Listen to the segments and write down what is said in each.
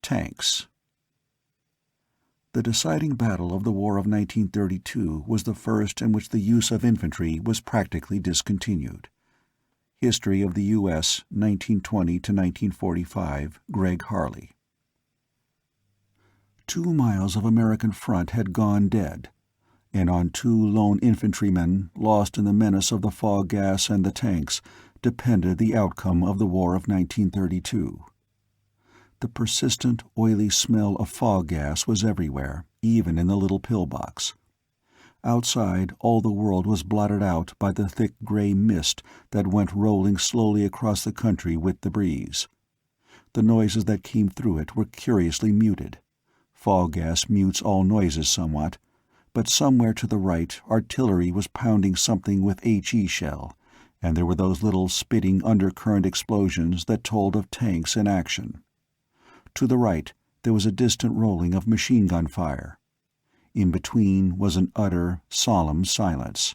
Tanks. The deciding battle of the War of 1932 was the first in which the use of infantry was practically discontinued. History of the U.S., 1920 to 1945, Greg Harley. 2 miles of American front had gone dead, and on 2 lone infantrymen, lost in the menace of the fog gas and the tanks, depended the outcome of the War of 1932. The persistent, oily smell of fog gas was everywhere, even in the little pillbox. Outside, all the world was blotted out by the thick gray mist that went rolling slowly across the country with the breeze. The noises that came through it were curiously muted. Fog gas mutes all noises somewhat, but somewhere to the right artillery was pounding something with HE shell, and there were those little spitting undercurrent explosions that told of tanks in action. To the right, there was a distant rolling of machine gun fire. In between was an utter, solemn silence.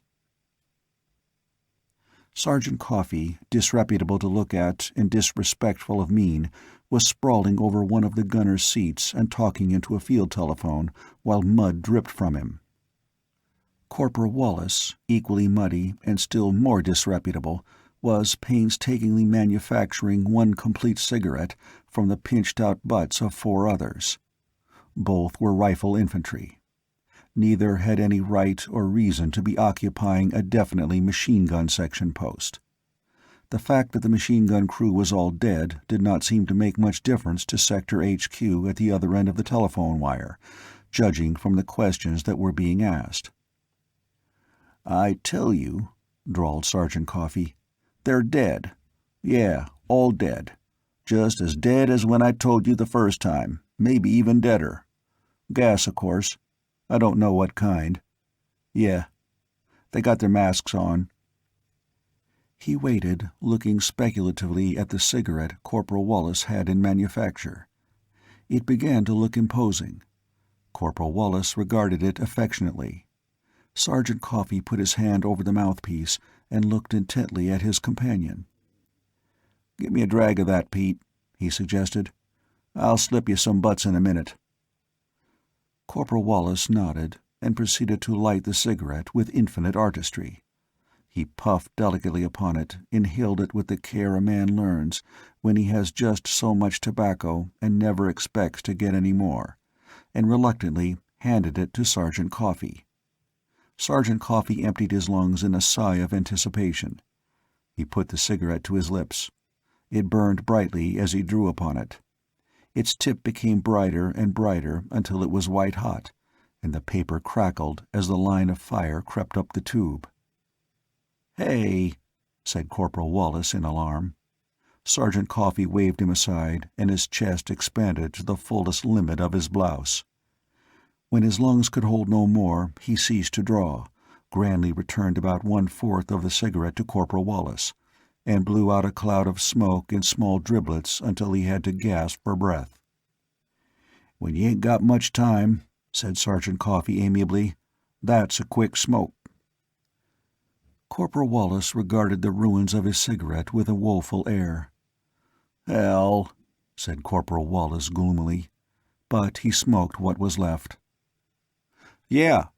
Sergeant Coffee, disreputable to look at and disrespectful of mien, was sprawling over one of the gunner's seats and talking into a field telephone while mud dripped from him. Corporal Wallace, equally muddy and still more disreputable, was painstakingly manufacturing one complete cigarette from the pinched-out butts of 4 others. Both were rifle infantry. Neither had any right or reason to be occupying a definitely machine gun section post. The fact that the machine gun crew was all dead did not seem to make much difference to Sector HQ at the other end of the telephone wire, judging from the questions that were being asked. "I tell you," drawled Sergeant Coffee, "they're dead. Yeah, all dead. Just as dead as when I told you the first time, maybe even deader. Gas, of course. I don't know what kind. Yeah. They got their masks on." He waited, looking speculatively at the cigarette Corporal Wallace had in manufacture. It began to look imposing. Corporal Wallace regarded it affectionately. Sergeant Coffee put his hand over the mouthpiece and looked intently at his companion. "Give me a drag of that, Pete," he suggested. "I'll slip you some butts in a minute." Corporal Wallace nodded and proceeded to light the cigarette with infinite artistry. He puffed delicately upon it, inhaled it with the care a man learns when he has just so much tobacco and never expects to get any more, and reluctantly handed it to Sergeant Coffee. Sergeant Coffee emptied his lungs in a sigh of anticipation. He put the cigarette to his lips. It burned brightly as he drew upon it. Its tip became brighter and brighter until it was white-hot, and the paper crackled as the line of fire crept up the tube. "Hey," said Corporal Wallace in alarm. Sergeant Coffee waved him aside, and his chest expanded to the fullest limit of his blouse. When his lungs could hold no more, he ceased to draw, grandly returned about 1/4 of the cigarette to Corporal Wallace, and blew out a cloud of smoke in small driblets until he had to gasp for breath. "When you ain't got much time," said Sergeant Coffee amiably, "that's a quick smoke." Corporal Wallace regarded the ruins of his cigarette with a woeful air. "Hell," said Corporal Wallace gloomily, but he smoked what was left. "Yeah,"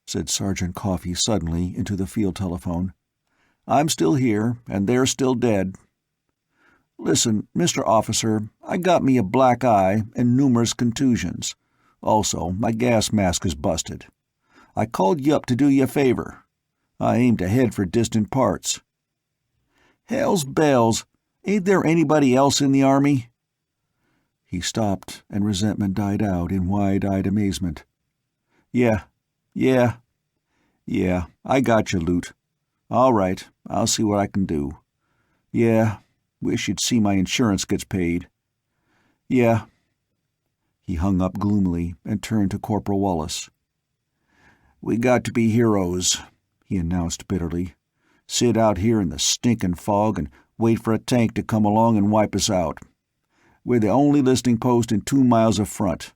said Sergeant Coffee suddenly into the field telephone. "I'm still here, and they're still dead. Listen, Mr. Officer, I got me a black eye and numerous contusions. Also, my gas mask is busted. I called you up to do you a favor. I aim to head for distant parts." "Hell's bells! Ain't there anybody else in the Army?" He stopped, and resentment died out in wide-eyed amazement. Yeah, I got you, Loot. All right, I'll see what I can do. Yeah, wish you'd see my insurance gets paid. Yeah." He hung up gloomily and turned to Corporal Wallace. "We got to be heroes," he announced bitterly. "Sit out here in the stinking fog and wait for a tank to come along and wipe us out. We're the only listening post in 2 miles of front.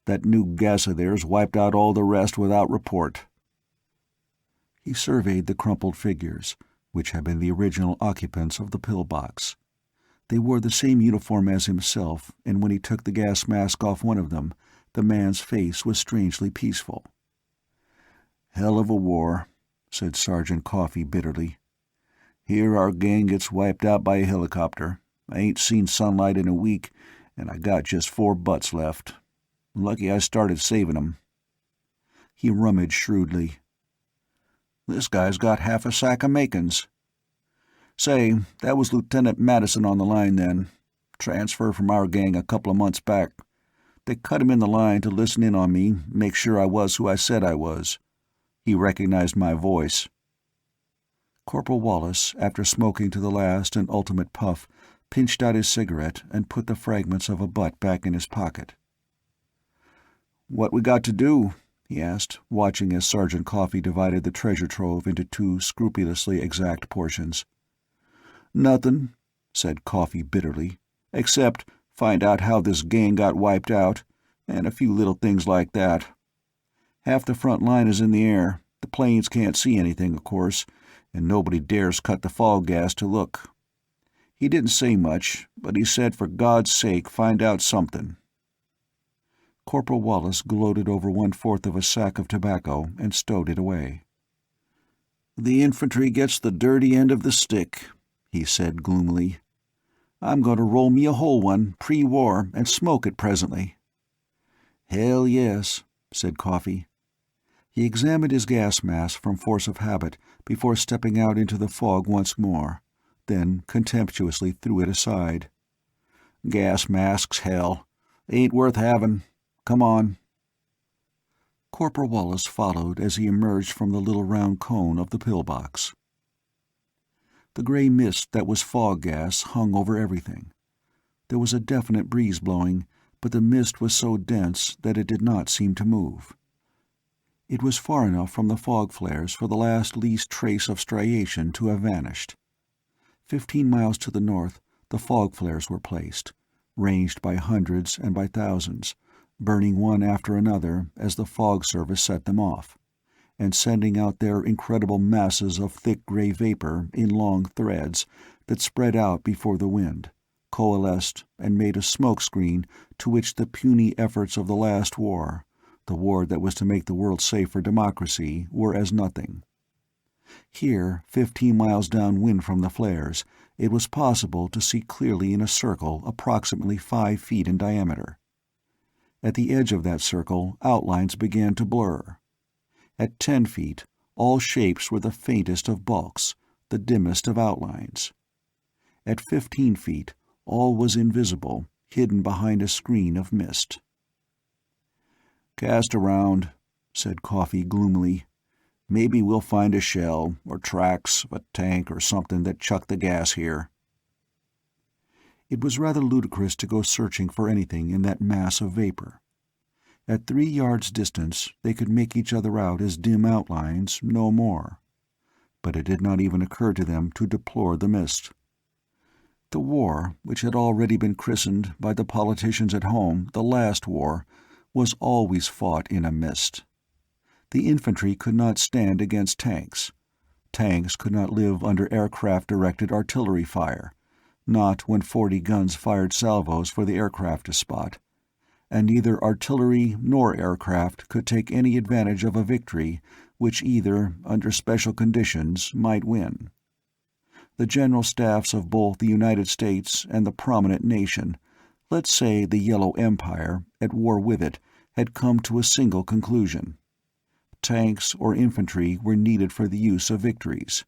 That new gas of theirs wiped out all the rest without report." He surveyed the crumpled figures, which had been the original occupants of the pillbox. They wore the same uniform as himself, and when he took the gas mask off one of them, the man's face was strangely peaceful. "Hell of a war," said Sergeant Coffey bitterly. "Here our gang gets wiped out by a helicopter. I ain't seen sunlight in a week, and I got just 4 butts left. Lucky I started saving 'em." He rummaged shrewdly. "This guy's got half a sack of Macons. Say, that was Lieutenant Madison on the line then. Transfer from our gang a couple of months back. They cut him in the line to listen in on me, make sure I was who I said I was. He recognized my voice." Corporal Wallace, after smoking to the last and ultimate puff, pinched out his cigarette and put the fragments of a butt back in his pocket. "What we got to do?" he asked, watching as Sergeant Coffey divided the treasure trove into 2 scrupulously exact portions. "Nothin'," said Coffey bitterly, "except find out how this gang got wiped out, and a few little things like that. Half the front line is in the air. The planes can't see anything, of course, and nobody dares cut the fog gas to look. He didn't say much, but he said for God's sake find out something." Corporal Wallace gloated over 1/4 of a sack of tobacco and stowed it away. "The infantry gets the dirty end of the stick," he said gloomily. "I'm going to roll me a whole one, pre-war, and smoke it presently." "Hell yes," said Coffey. He examined his gas mask from force of habit before stepping out into the fog once more, then contemptuously threw it aside. "Gas masks, hell. Ain't worth having. Come on." Corporal Wallace followed as he emerged from the little round cone of the pillbox. The gray mist that was fog gas hung over everything. There was a definite breeze blowing, but the mist was so dense that it did not seem to move. It was far enough from the fog flares for the last least trace of striation to have vanished. 15 miles to the north, the fog flares were placed, ranged by hundreds and by thousands, burning one after another as the fog service set them off, and sending out their incredible masses of thick gray vapor in long threads that spread out before the wind, coalesced, and made a smoke-screen to which the puny efforts of the last war, the war that was to make the world safe for democracy, were as nothing. Here, 15 miles downwind from the flares, it was possible to see clearly in a circle approximately 5 feet in diameter. At the edge of that circle, outlines began to blur. At 10 feet, all shapes were the faintest of bulks, the dimmest of outlines. At 15 feet, all was invisible, hidden behind a screen of mist. "Cast around," said Coffey gloomily. "Maybe we'll find a shell, or tracks, a tank or something that chucked the gas here." It was rather ludicrous to go searching for anything in that mass of vapor. At 3 yards' distance they could make each other out as dim outlines, no more. But it did not even occur to them to deplore the mist. The war, which had already been christened by the politicians at home the last war, was always fought in a mist. The infantry could not stand against tanks. Tanks could not live under aircraft-directed artillery fire, not when 40 guns fired salvos for the aircraft to spot, and neither artillery nor aircraft could take any advantage of a victory which either, under special conditions, might win. The general staffs of both the United States and the prominent nation, let's say the Yellow Empire, at war with it, had come to a single conclusion. Tanks or infantry were needed for the use of victories.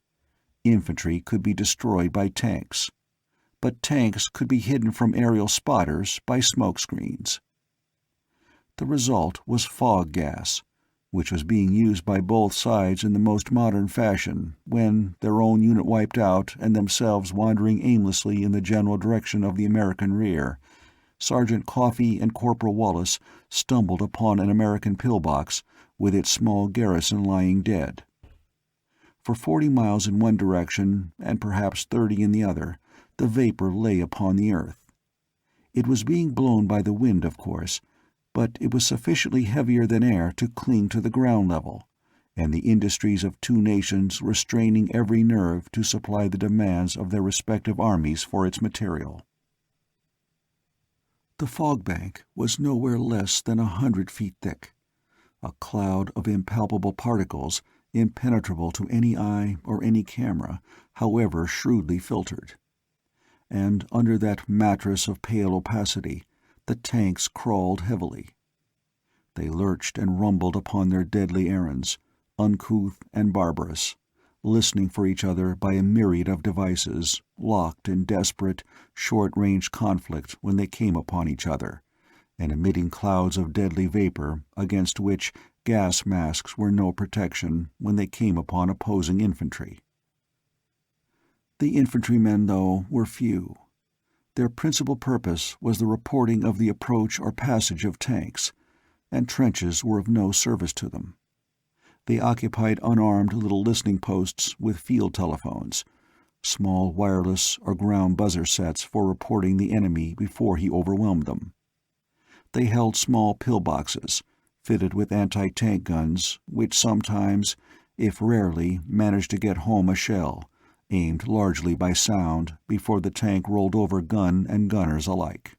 Infantry could be destroyed by tanks, but tanks could be hidden from aerial spotters by smoke screens. The result was fog gas, which was being used by both sides in the most modern fashion when, their own unit wiped out and themselves wandering aimlessly in the general direction of the American rear, Sergeant Coffey and Corporal Wallace stumbled upon an American pillbox with its small garrison lying dead. For 40 miles in one direction, and perhaps 30 in the other, the vapor lay upon the earth. It was being blown by the wind, of course, but it was sufficiently heavier than air to cling to the ground level, and the industries of two nations were straining every nerve to supply the demands of their respective armies for its material. The fog bank was nowhere less than 100 feet thick, a cloud of impalpable particles impenetrable to any eye or any camera, however shrewdly filtered. And under that mattress of pale opacity, the tanks crawled heavily. They lurched and rumbled upon their deadly errands, uncouth and barbarous, listening for each other by a myriad of devices, locked in desperate, short-range conflict when they came upon each other, and emitting clouds of deadly vapor against which gas masks were no protection when they came upon opposing infantry. The infantrymen, though, were few. Their principal purpose was the reporting of the approach or passage of tanks, and trenches were of no service to them. They occupied unarmed little listening posts with field telephones, small wireless or ground buzzer sets for reporting the enemy before he overwhelmed them. They held small pillboxes, fitted with anti-tank guns, which sometimes, if rarely, managed to get home a shell, aimed largely by sound, before the tank rolled over gun and gunners alike.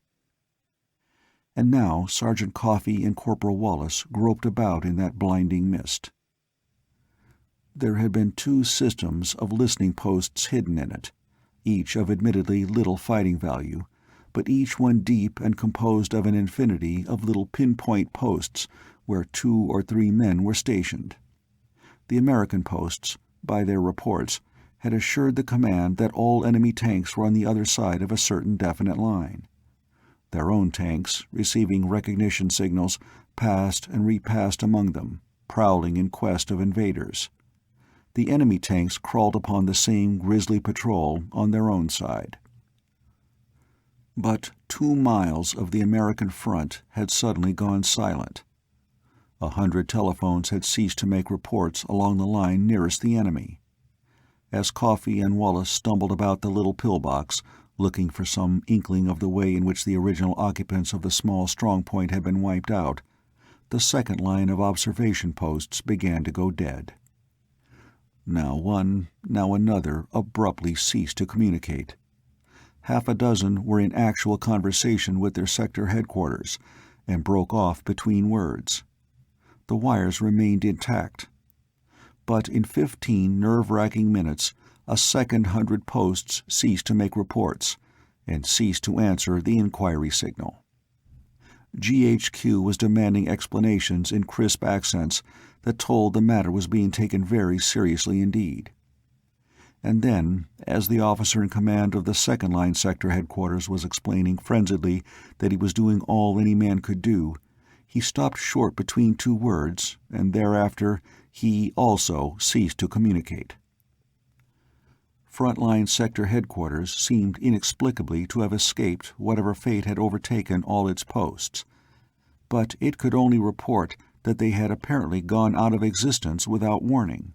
And now Sergeant Coffey and Corporal Wallace groped about in that blinding mist. There had been 2 systems of listening posts hidden in it, each of admittedly little fighting value, but each one deep and composed of an infinity of little pinpoint posts where 2 or 3 men were stationed. The American posts, by their reports, had assured the command that all enemy tanks were on the other side of a certain definite line. Their own tanks, receiving recognition signals, passed and repassed among them, prowling in quest of invaders. The enemy tanks crawled upon the same grisly patrol on their own side. But 2 miles of the American front had suddenly gone silent. 100 telephones had ceased to make reports along the line nearest the enemy. As Coffey and Wallace stumbled about the little pillbox, looking for some inkling of the way in which the original occupants of the small strong-point had been wiped out, the second line of observation posts began to go dead. Now one, now another abruptly ceased to communicate. Half a dozen were in actual conversation with their sector headquarters, and broke off between words. The wires remained intact. But in 15 nerve-wracking minutes, a second 100 posts ceased to make reports, and ceased to answer the inquiry signal. GHQ was demanding explanations in crisp accents that told the matter was being taken very seriously indeed. And then, as the officer in command of the second-line sector headquarters was explaining frenziedly that he was doing all any man could do, he stopped short between 2 words, and thereafter he also ceased to communicate. Front-line sector headquarters seemed inexplicably to have escaped whatever fate had overtaken all its posts, but it could only report that they had apparently gone out of existence without warning.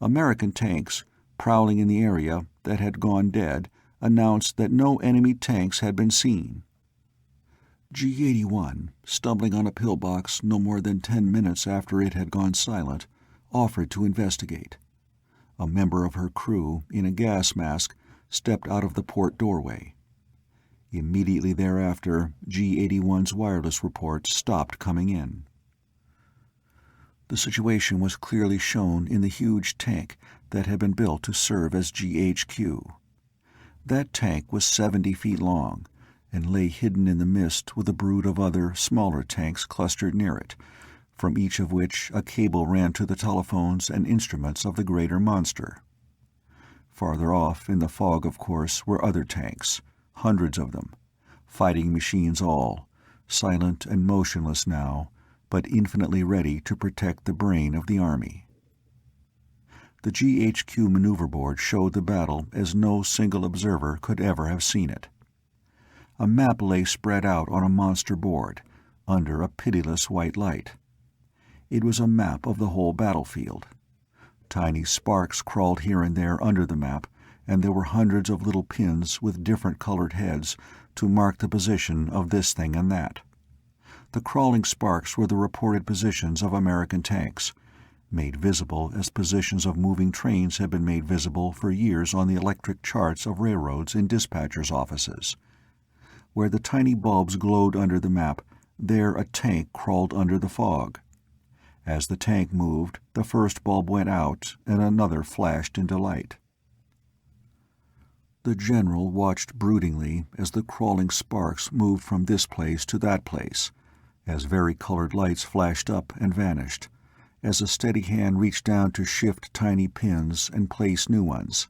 American tanks, prowling in the area that had gone dead, announced that no enemy tanks had been seen. G-81, stumbling on a pillbox no more than 10 minutes after it had gone silent, offered to investigate. A member of her crew, in a gas mask, stepped out of the port doorway. Immediately thereafter, G-81's wireless reports stopped coming in. The situation was clearly shown in the huge tank that had been built to serve as GHQ. That tank was 70 feet long, and lay hidden in the mist with a brood of other, smaller tanks clustered near it, from each of which a cable ran to the telephones and instruments of the greater monster. Farther off, in the fog, of course, were other tanks, hundreds of them, fighting machines all, silent and motionless now, but infinitely ready to protect the brain of the army. The GHQ maneuver board showed the battle as no single observer could ever have seen it. A map lay spread out on a monster board, under a pitiless white light. It was a map of the whole battlefield. Tiny sparks crawled here and there under the map, and there were hundreds of little pins with different colored heads to mark the position of this thing and that. The crawling sparks were the reported positions of American tanks, made visible as positions of moving trains had been made visible for years on the electric charts of railroads in dispatchers' offices. Where the tiny bulbs glowed under the map, there a tank crawled under the fog. As the tank moved, the first bulb went out and another flashed into light. The general watched broodingly as the crawling sparks moved from this place to that place, as vari-colored lights flashed up and vanished, as a steady hand reached down to shift tiny pins and place new ones.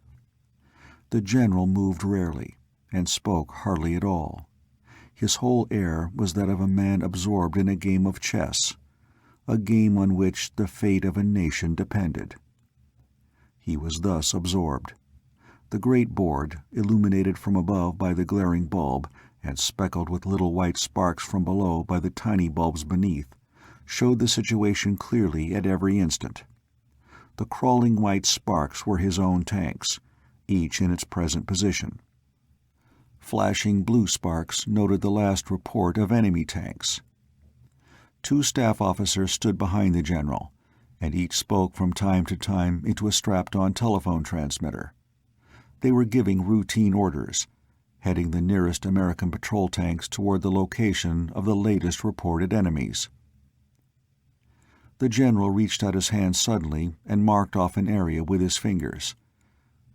The general moved rarely, and spoke hardly at all. His whole air was that of a man absorbed in a game of chess, a game on which the fate of a nation depended. He was thus absorbed. The great board, illuminated from above by the glaring bulb, and speckled with little white sparks from below by the tiny bulbs beneath, showed the situation clearly at every instant. The crawling white sparks were his own tanks, each in its present position. Flashing blue sparks noted the last report of enemy tanks. 2 staff officers stood behind the general, and each spoke from time to time into a strapped-on telephone transmitter. They were giving routine orders, heading the nearest American patrol tanks toward the location of the latest reported enemies. The general reached out his hand suddenly and marked off an area with his fingers.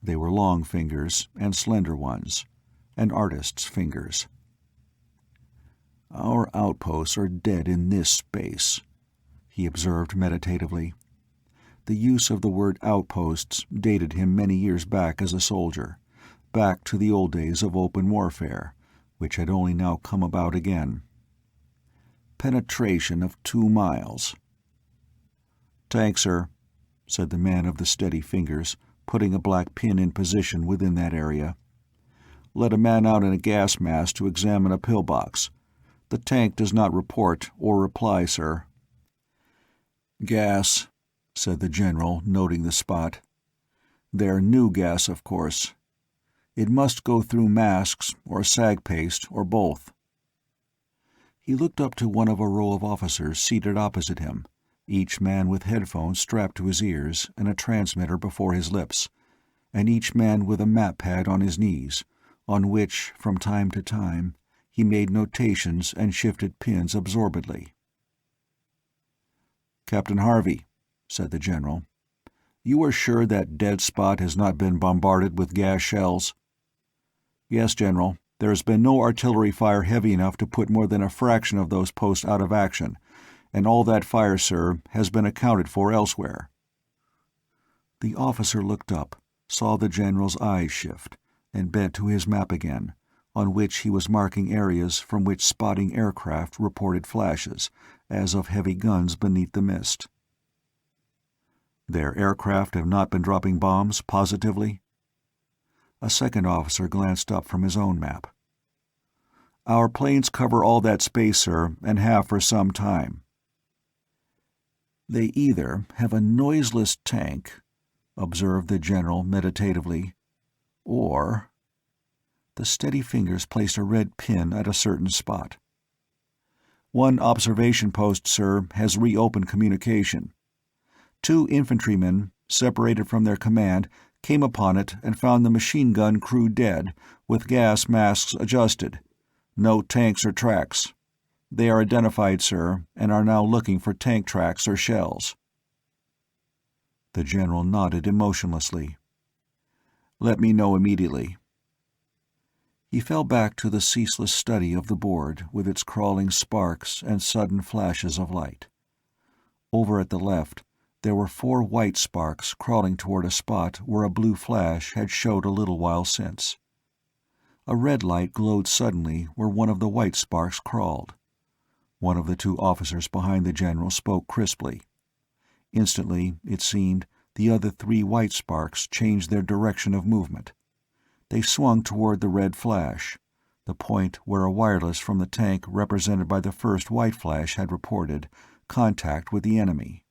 They were long fingers and slender ones, an artist's fingers. "Our outposts are dead in this space," he observed meditatively. The use of the word outposts dated him many years back as a soldier, back to the old days of open warfare, which had only now come about again. "Penetration of 2 miles. "Tank, sir," said the man of the steady fingers, putting a black pin in position within that area. "Let a man out in a gas mask to examine a pillbox. The tank does not report or reply, sir." "Gas," said the general, noting the spot. "They're new gas, of course. It must go through masks or sag paste or both." He looked up to one of a row of officers seated opposite him, each man with headphones strapped to his ears and a transmitter before his lips, and each man with a map pad on his knees, on which, from time to time, he made notations and shifted pins absorbedly. "Captain Harvey," said the general, "you are sure that dead spot has not been bombarded with gas shells?" "Yes, General. There has been no artillery fire heavy enough to put more than a fraction of those posts out of action, and all that fire, sir, has been accounted for elsewhere." The officer looked up, saw the general's eyes shift, and bent to his map again, on which he was marking areas from which spotting aircraft reported flashes, as of heavy guns beneath the mist. "Their aircraft have not been dropping bombs, positively?" A second officer glanced up from his own map. "Our planes cover all that space, sir, and have for some time." "They either have a noiseless tank," observed the general meditatively, "or—" The steady fingers placed a red pin at a certain spot. "One observation post, sir, has reopened communication. 2 infantrymen, separated from their command, came upon it and found the machine gun crew dead, with gas masks adjusted. No tanks or tracks. They are identified, sir, and are now looking for tank tracks or shells." The general nodded emotionlessly. "Let me know immediately." He fell back to the ceaseless study of the board with its crawling sparks and sudden flashes of light. Over at the left, there were 4 white sparks crawling toward a spot where a blue flash had showed a little while since. A red light glowed suddenly where one of the white sparks crawled. One of the 2 officers behind the general spoke crisply. Instantly, it seemed, the other 3 white sparks changed their direction of movement. They swung toward the red flash, the point where a wireless from the tank represented by the first white flash had reported contact with the enemy.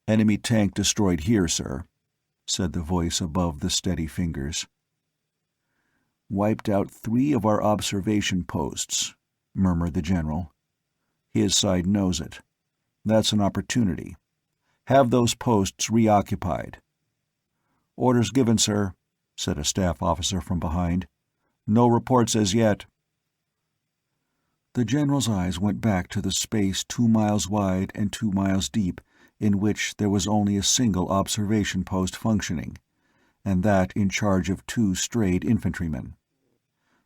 "Enemy tank destroyed here, sir," said the voice above the steady fingers. "Wiped out 3 of our observation posts," murmured the general. "His side knows it. That's an opportunity. Have those posts reoccupied." "Orders given, sir," said a staff officer from behind. "No reports as yet." The general's eyes went back to the space 2 miles wide and 2 miles deep in which there was only a single observation post functioning, and that in charge of 2 strayed infantrymen.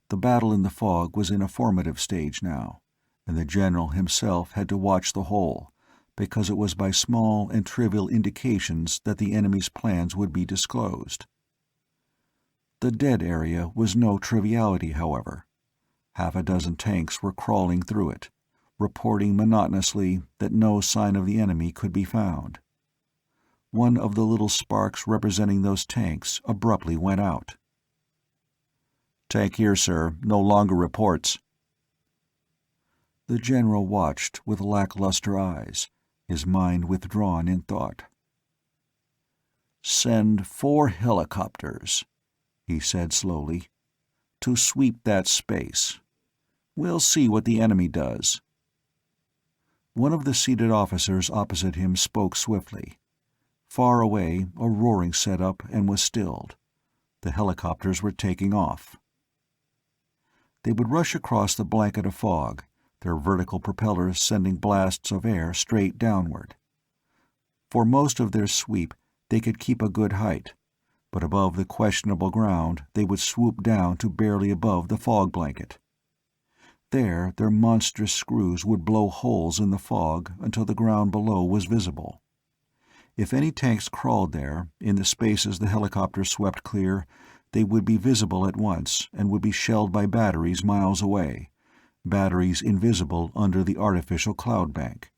The battle in the fog was in a formative stage now, and the general himself had to watch the whole, because it was by small and trivial indications that the enemy's plans would be disclosed. The dead area was no triviality, however. Half a dozen tanks were crawling through it, reporting monotonously that no sign of the enemy could be found. One of the little sparks representing those tanks abruptly went out. "Tank here, sir. No longer reports." The general watched with lackluster eyes, his mind withdrawn in thought. "Send 4 helicopters," he said slowly, "to sweep that space. We'll see what the enemy does." One of the seated officers opposite him spoke swiftly. Far away, a roaring set up and was stilled. The helicopters were taking off. They would rush across the blanket of fog, their vertical propellers sending blasts of air straight downward. For most of their sweep, they could keep a good height, but above the questionable ground they would swoop down to barely above the fog blanket. There, their monstrous screws would blow holes in the fog until the ground below was visible. If any tanks crawled there, in the spaces the helicopters swept clear, they would be visible at once and would be shelled by batteries miles away, batteries invisible under the artificial cloud bank.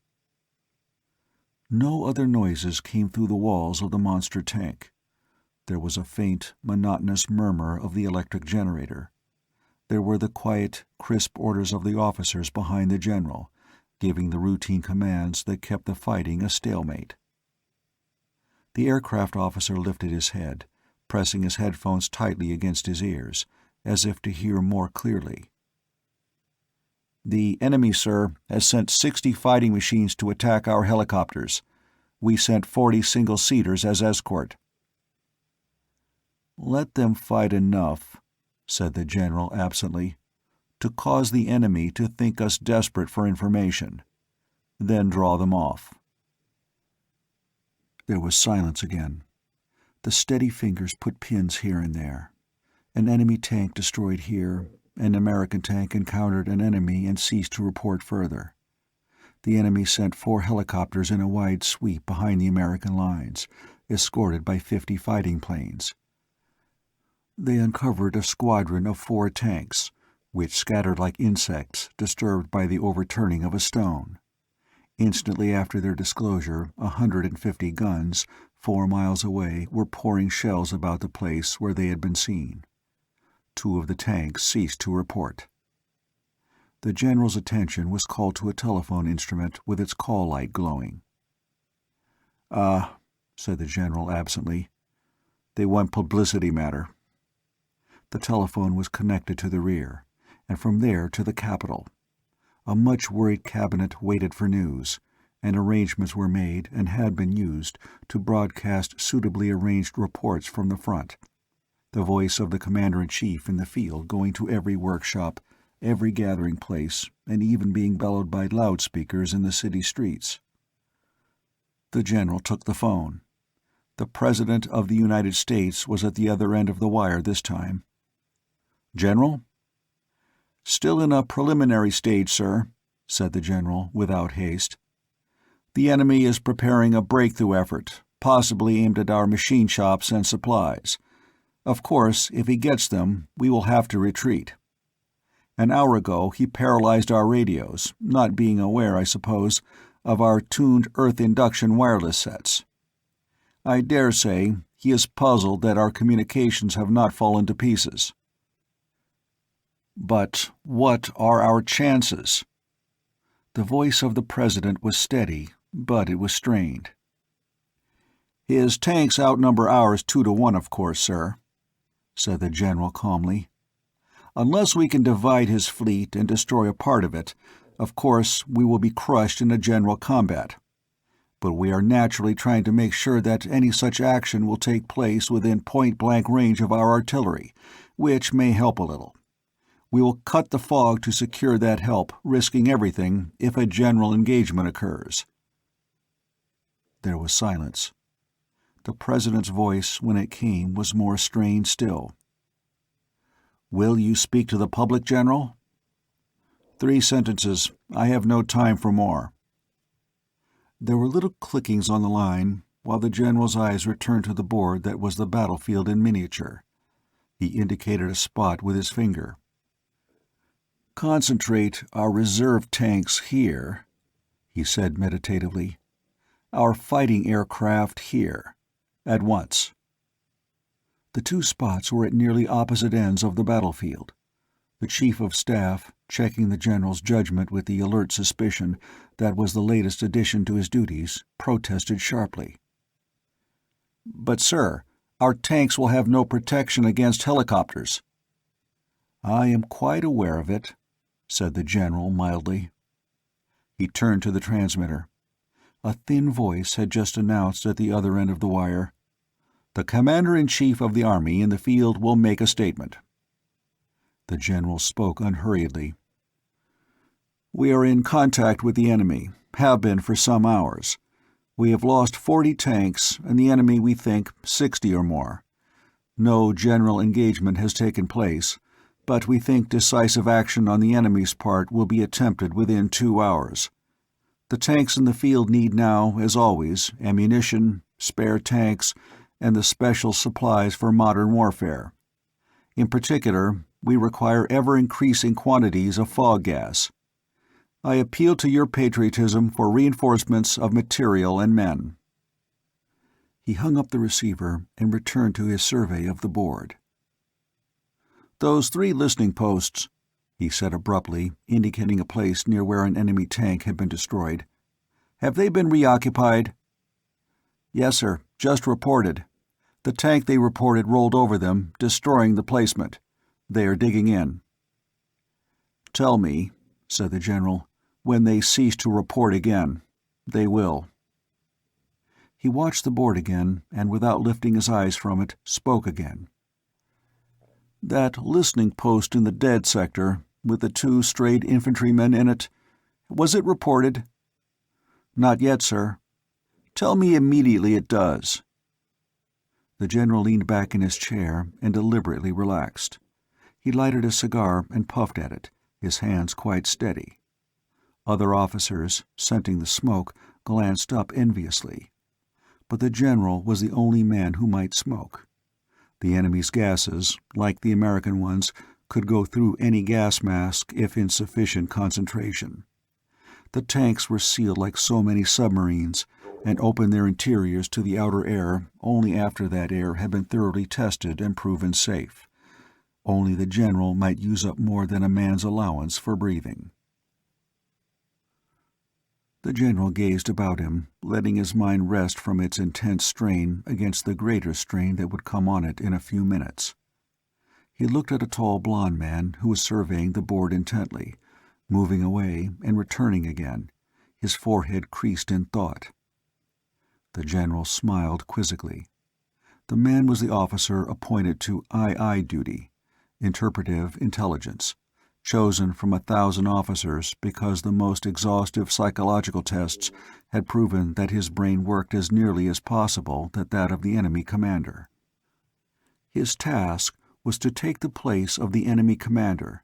No other noises came through the walls of the monster tank. There was a faint, monotonous murmur of the electric generator. There were the quiet, crisp orders of the officers behind the general, giving the routine commands that kept the fighting a stalemate. The aircraft officer lifted his head, pressing his headphones tightly against his ears, as if to hear more clearly. "The enemy, sir, has sent 60 fighting machines to attack our helicopters. We sent 40 single-seaters as escort." "Let them fight enough," said the general absently, "to cause the enemy to think us desperate for information. Then draw them off." There was silence again. The steady fingers put pins here and there. An enemy tank destroyed here, an American tank encountered an enemy and ceased to report further. The enemy sent 4 helicopters in a wide sweep behind the American lines, escorted by 50 fighting planes. They uncovered a squadron of 4 tanks, which scattered like insects disturbed by the overturning of a stone. Instantly after their disclosure, 150 guns, 4 miles away, were pouring shells about the place where they had been seen. 2 of the tanks ceased to report. The general's attention was called to a telephone instrument with its call light glowing. "Ah," said the general absently. "They want publicity matter." The telephone was connected to the rear, and from there to the capital. A much-worried cabinet waited for news, and arrangements were made and had been used to broadcast suitably arranged reports from the front, the voice of the commander-in-chief in the field going to every workshop, every gathering place, and even being bellowed by loudspeakers in the city streets. The general took the phone. The President of the United States was at the other end of the wire this time. "General?" "Still in a preliminary stage, sir," said the general, without haste. "The enemy is preparing a breakthrough effort, possibly aimed at our machine shops and supplies. Of course, if he gets them, we will have to retreat. An hour ago he paralyzed our radios, not being aware, I suppose, of our tuned Earth induction wireless sets. I dare say he is puzzled that our communications have not fallen to pieces." "But what are our chances?" The voice of the President was steady, but it was strained. "His tanks outnumber ours 2-to-1, of course, sir," said the general calmly. "Unless we can divide his fleet and destroy a part of it, of course we will be crushed in a general combat. but we are naturally trying to make sure that any such action will take place within point-blank range of our artillery, which may help a little. We will cut the fog to secure that help, risking everything if a general engagement occurs." There was silence. The President's voice, when it came, was more strained still. "Will you speak to the public, General?" "3 sentences. I have no time for more." There were little clickings on the line, while the General's eyes returned to the board that was the battlefield in miniature. He indicated a spot with his finger. "Concentrate our reserve tanks here," he said meditatively. "Our fighting aircraft here. At once." The 2 spots were at nearly opposite ends of the battlefield. The Chief of Staff, checking the General's judgment with the alert suspicion that was the latest addition to his duties, protested sharply. "But, sir, our tanks will have no protection against helicopters." "I am quite aware of it," said the General mildly. He turned to the transmitter. A thin voice had just announced at the other end of the wire, "The Commander-in-Chief of the Army in the field will make a statement." The General spoke unhurriedly. "We are in contact with the enemy, have been for some hours. We have lost 40 tanks, and the enemy, we think, 60 or more. No general engagement has taken place, but we think decisive action on the enemy's part will be attempted within 2 hours. The tanks in the field need now, as always, ammunition, spare tanks, and the special supplies for modern warfare. In particular, we require ever-increasing quantities of fog gas. I appeal to your patriotism for reinforcements of material and men." He hung up the receiver and returned to his survey of the board. "Those 3 listening posts," he said abruptly, indicating a place near where an enemy tank had been destroyed. "Have they been reoccupied?" "Yes, sir. Just reported. The tank they reported rolled over them, destroying the placement. They are digging in." "Tell me," said the General, "when they cease to report again. They will." He watched the board again, and without lifting his eyes from it, spoke again. "That listening post in the dead sector, with the 2 strayed infantrymen in it, was it reported?" "Not yet, sir." "Tell me immediately it does." The General leaned back in his chair and deliberately relaxed. He lighted a cigar and puffed at it, his hands quite steady. Other officers, scenting the smoke, glanced up enviously. But the General was the only man who might smoke. The enemy's gases, like the American ones, could go through any gas mask if in sufficient concentration. The tanks were sealed like so many submarines, and opened their interiors to the outer air only after that air had been thoroughly tested and proven safe. Only the General might use up more than a man's allowance for breathing. The General gazed about him, letting his mind rest from its intense strain against the greater strain that would come on it in a few minutes. He looked at a tall blond man who was surveying the board intently, moving away and returning again, his forehead creased in thought. The General smiled quizzically. The man was the officer appointed to II duty, interpretive intelligence, chosen from 1,000 officers because the most exhaustive psychological tests had proven that his brain worked as nearly as possible that of the enemy commander. His task was to take the place of the enemy commander,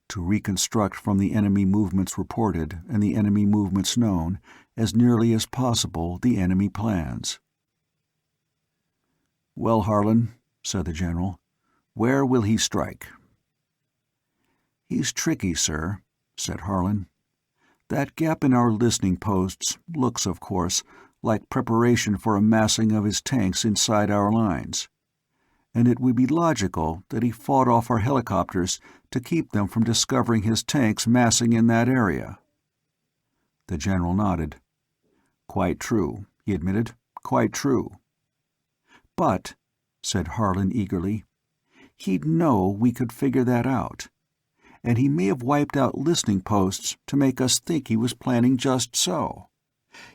to reconstruct from the enemy movements reported and the enemy movements known as nearly as possible the enemy plans. "Well, Harlan," said the General, "where will he strike?" "He's tricky, sir," said Harlan. "That gap in our listening posts looks, of course, like preparation for a massing of his tanks inside our lines. And it would be logical that he fought off our helicopters to keep them from discovering his tanks massing in that area." The General nodded. "Quite true," he admitted. "Quite true." "But," said Harlan eagerly, "he'd know we could figure that out. And he may have wiped out listening posts to make us think he was planning just so.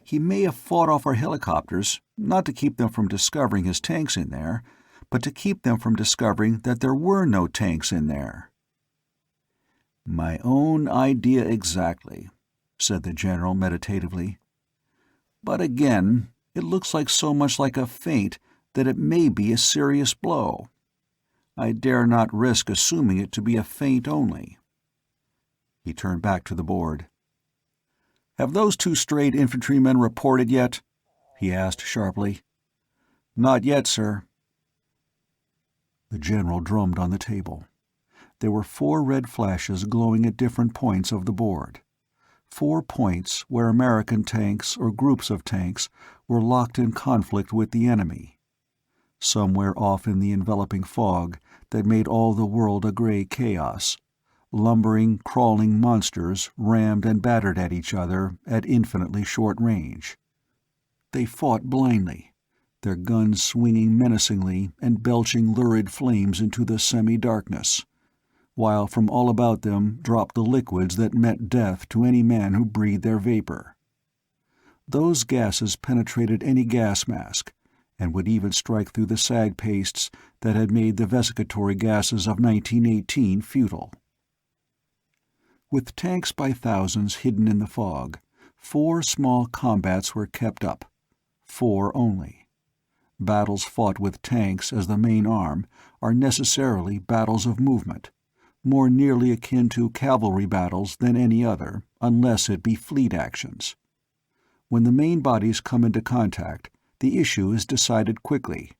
He may have fought off our helicopters, not to keep them from discovering his tanks in there, but to keep them from discovering that there were no tanks in there." "My own idea exactly," said the general meditatively. "But again, it looks like so much like a feint that it may be a serious blow. I dare not risk assuming it to be a feint only." He turned back to the board. "Have those two strayed infantrymen reported yet?" he asked sharply. "Not yet, sir." The general drummed on the table. There were 4 red flashes glowing at different points of the board. 4 points where American tanks or groups of tanks were locked in conflict with the enemy. Somewhere off in the enveloping fog that made all the world a gray chaos, lumbering, crawling monsters rammed and battered at each other at infinitely short range. They fought blindly, their guns swinging menacingly and belching lurid flames into the semi-darkness, while from all about them dropped the liquids that meant death to any man who breathed their vapor. Those gases penetrated any gas mask, and would even strike through the sag pastes that had made the vesicatory gases of 1918 futile. With tanks by thousands hidden in the fog, 4 small combats were kept up. 4 only. Battles fought with tanks as the main arm are necessarily battles of movement, more nearly akin to cavalry battles than any other, unless it be fleet actions. When the main bodies come into contact, the issue is decided quickly.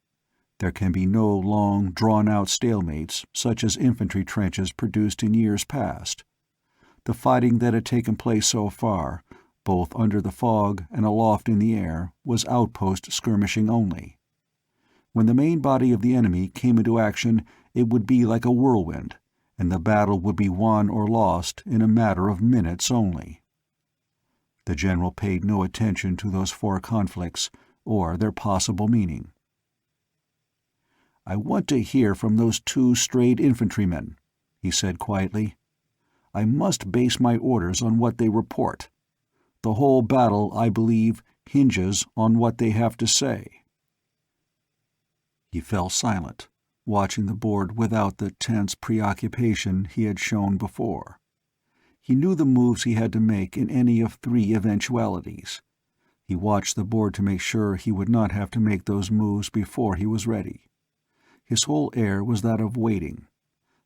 There can be no long, drawn-out stalemates, such as infantry trenches produced in years past. The fighting that had taken place so far, both under the fog and aloft in the air, was outpost skirmishing only. When the main body of the enemy came into action, it would be like a whirlwind, and the battle would be won or lost in a matter of minutes only. The general paid no attention to those 4 conflicts, or their possible meaning. "I want to hear from those 2 strayed infantrymen," he said quietly. "I must base my orders on what they report. The whole battle, I believe, hinges on what they have to say." He fell silent, watching the board without the tense preoccupation he had shown before. He knew the moves he had to make in any of 3 eventualities. He watched the board to make sure he would not have to make those moves before he was ready. His whole air was that of waiting.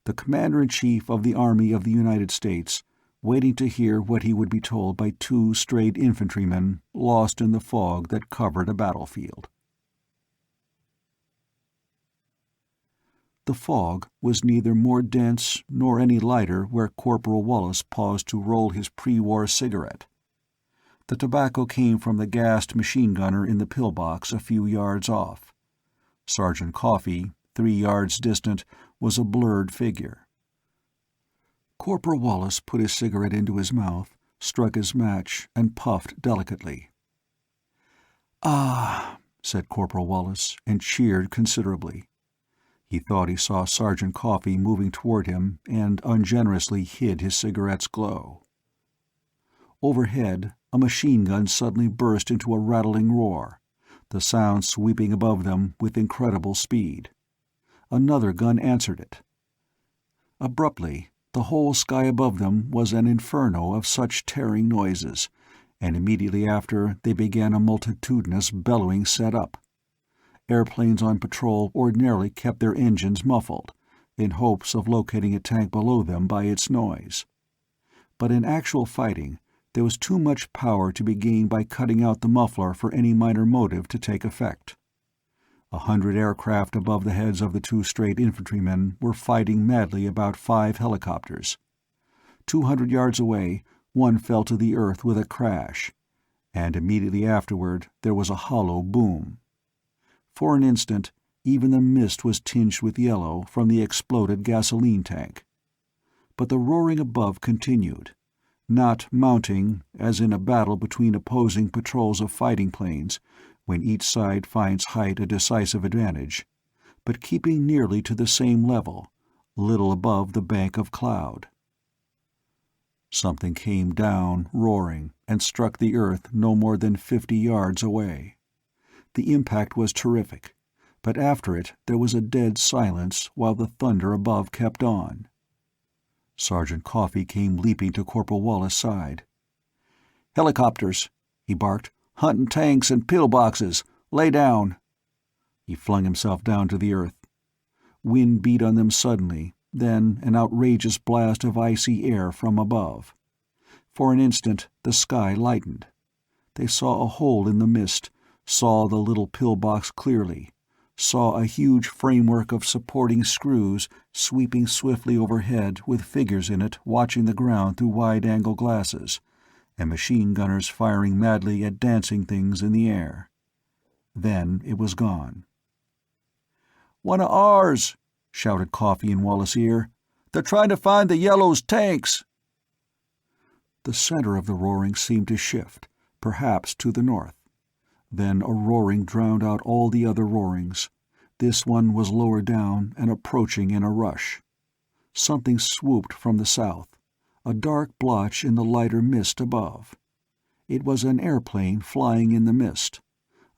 The Commander-in-Chief of the Army of the United States, waiting to hear what he would be told by 2 strayed infantrymen lost in the fog that covered a battlefield. The fog was neither more dense nor any lighter where Corporal Wallis paused to roll his pre-war cigarette. The tobacco came from the gassed machine gunner in the pillbox a few yards off. Sergeant Coffey, 3 yards distant, was a blurred figure. Corporal Wallis put his cigarette into his mouth, struck his match, and puffed delicately. "Ah," said Corporal Wallis, and cheered considerably. He thought he saw Sergeant Coffey moving toward him and ungenerously hid his cigarette's glow. Overhead, a machine gun suddenly burst into a rattling roar, the sound sweeping above them with incredible speed. Another gun answered it. Abruptly, the whole sky above them was an inferno of such tearing noises, and immediately after they began a multitudinous bellowing set up. Airplanes on patrol ordinarily kept their engines muffled, in hopes of locating a tank below them by its noise. But in actual fighting, there was too much power to be gained by cutting out the muffler for any minor motive to take effect. 100 aircraft above the heads of the 2 strayed infantrymen were fighting madly about 5 helicopters. 200 yards away, one fell to the earth with a crash, and immediately afterward there was a hollow boom. For an instant, even the mist was tinged with yellow from the exploded gasoline tank. But the roaring above continued, not mounting, as in a battle between opposing patrols of fighting planes, when each side finds height a decisive advantage, but keeping nearly to the same level, little above the bank of cloud. Something came down, roaring, and struck the earth no more than 50 yards away. The impact was terrific, but after it there was a dead silence while the thunder above kept on. Sergeant Coffey came leaping to Corporal Wallace's side. "Helicopters," he barked. "Hunting tanks and pillboxes. Lay down." He flung himself down to the earth. Wind beat on them suddenly, then an outrageous blast of icy air from above. For an instant the sky lightened. They saw a hole in the mist, saw the little pillbox clearly, saw a huge framework of supporting screws sweeping swiftly overhead with figures in it watching the ground through wide-angle glasses, and machine gunners firing madly at dancing things in the air. Then it was gone. "One of ours!" shouted Coffey in Wallace's ear. "They're trying to find the Yellow's tanks!" The center of the roaring seemed to shift, perhaps to the north. Then a roaring drowned out all the other roarings. This one was lower down and approaching in a rush. Something swooped from the south, a dark blotch in the lighter mist above. It was an airplane flying in the mist,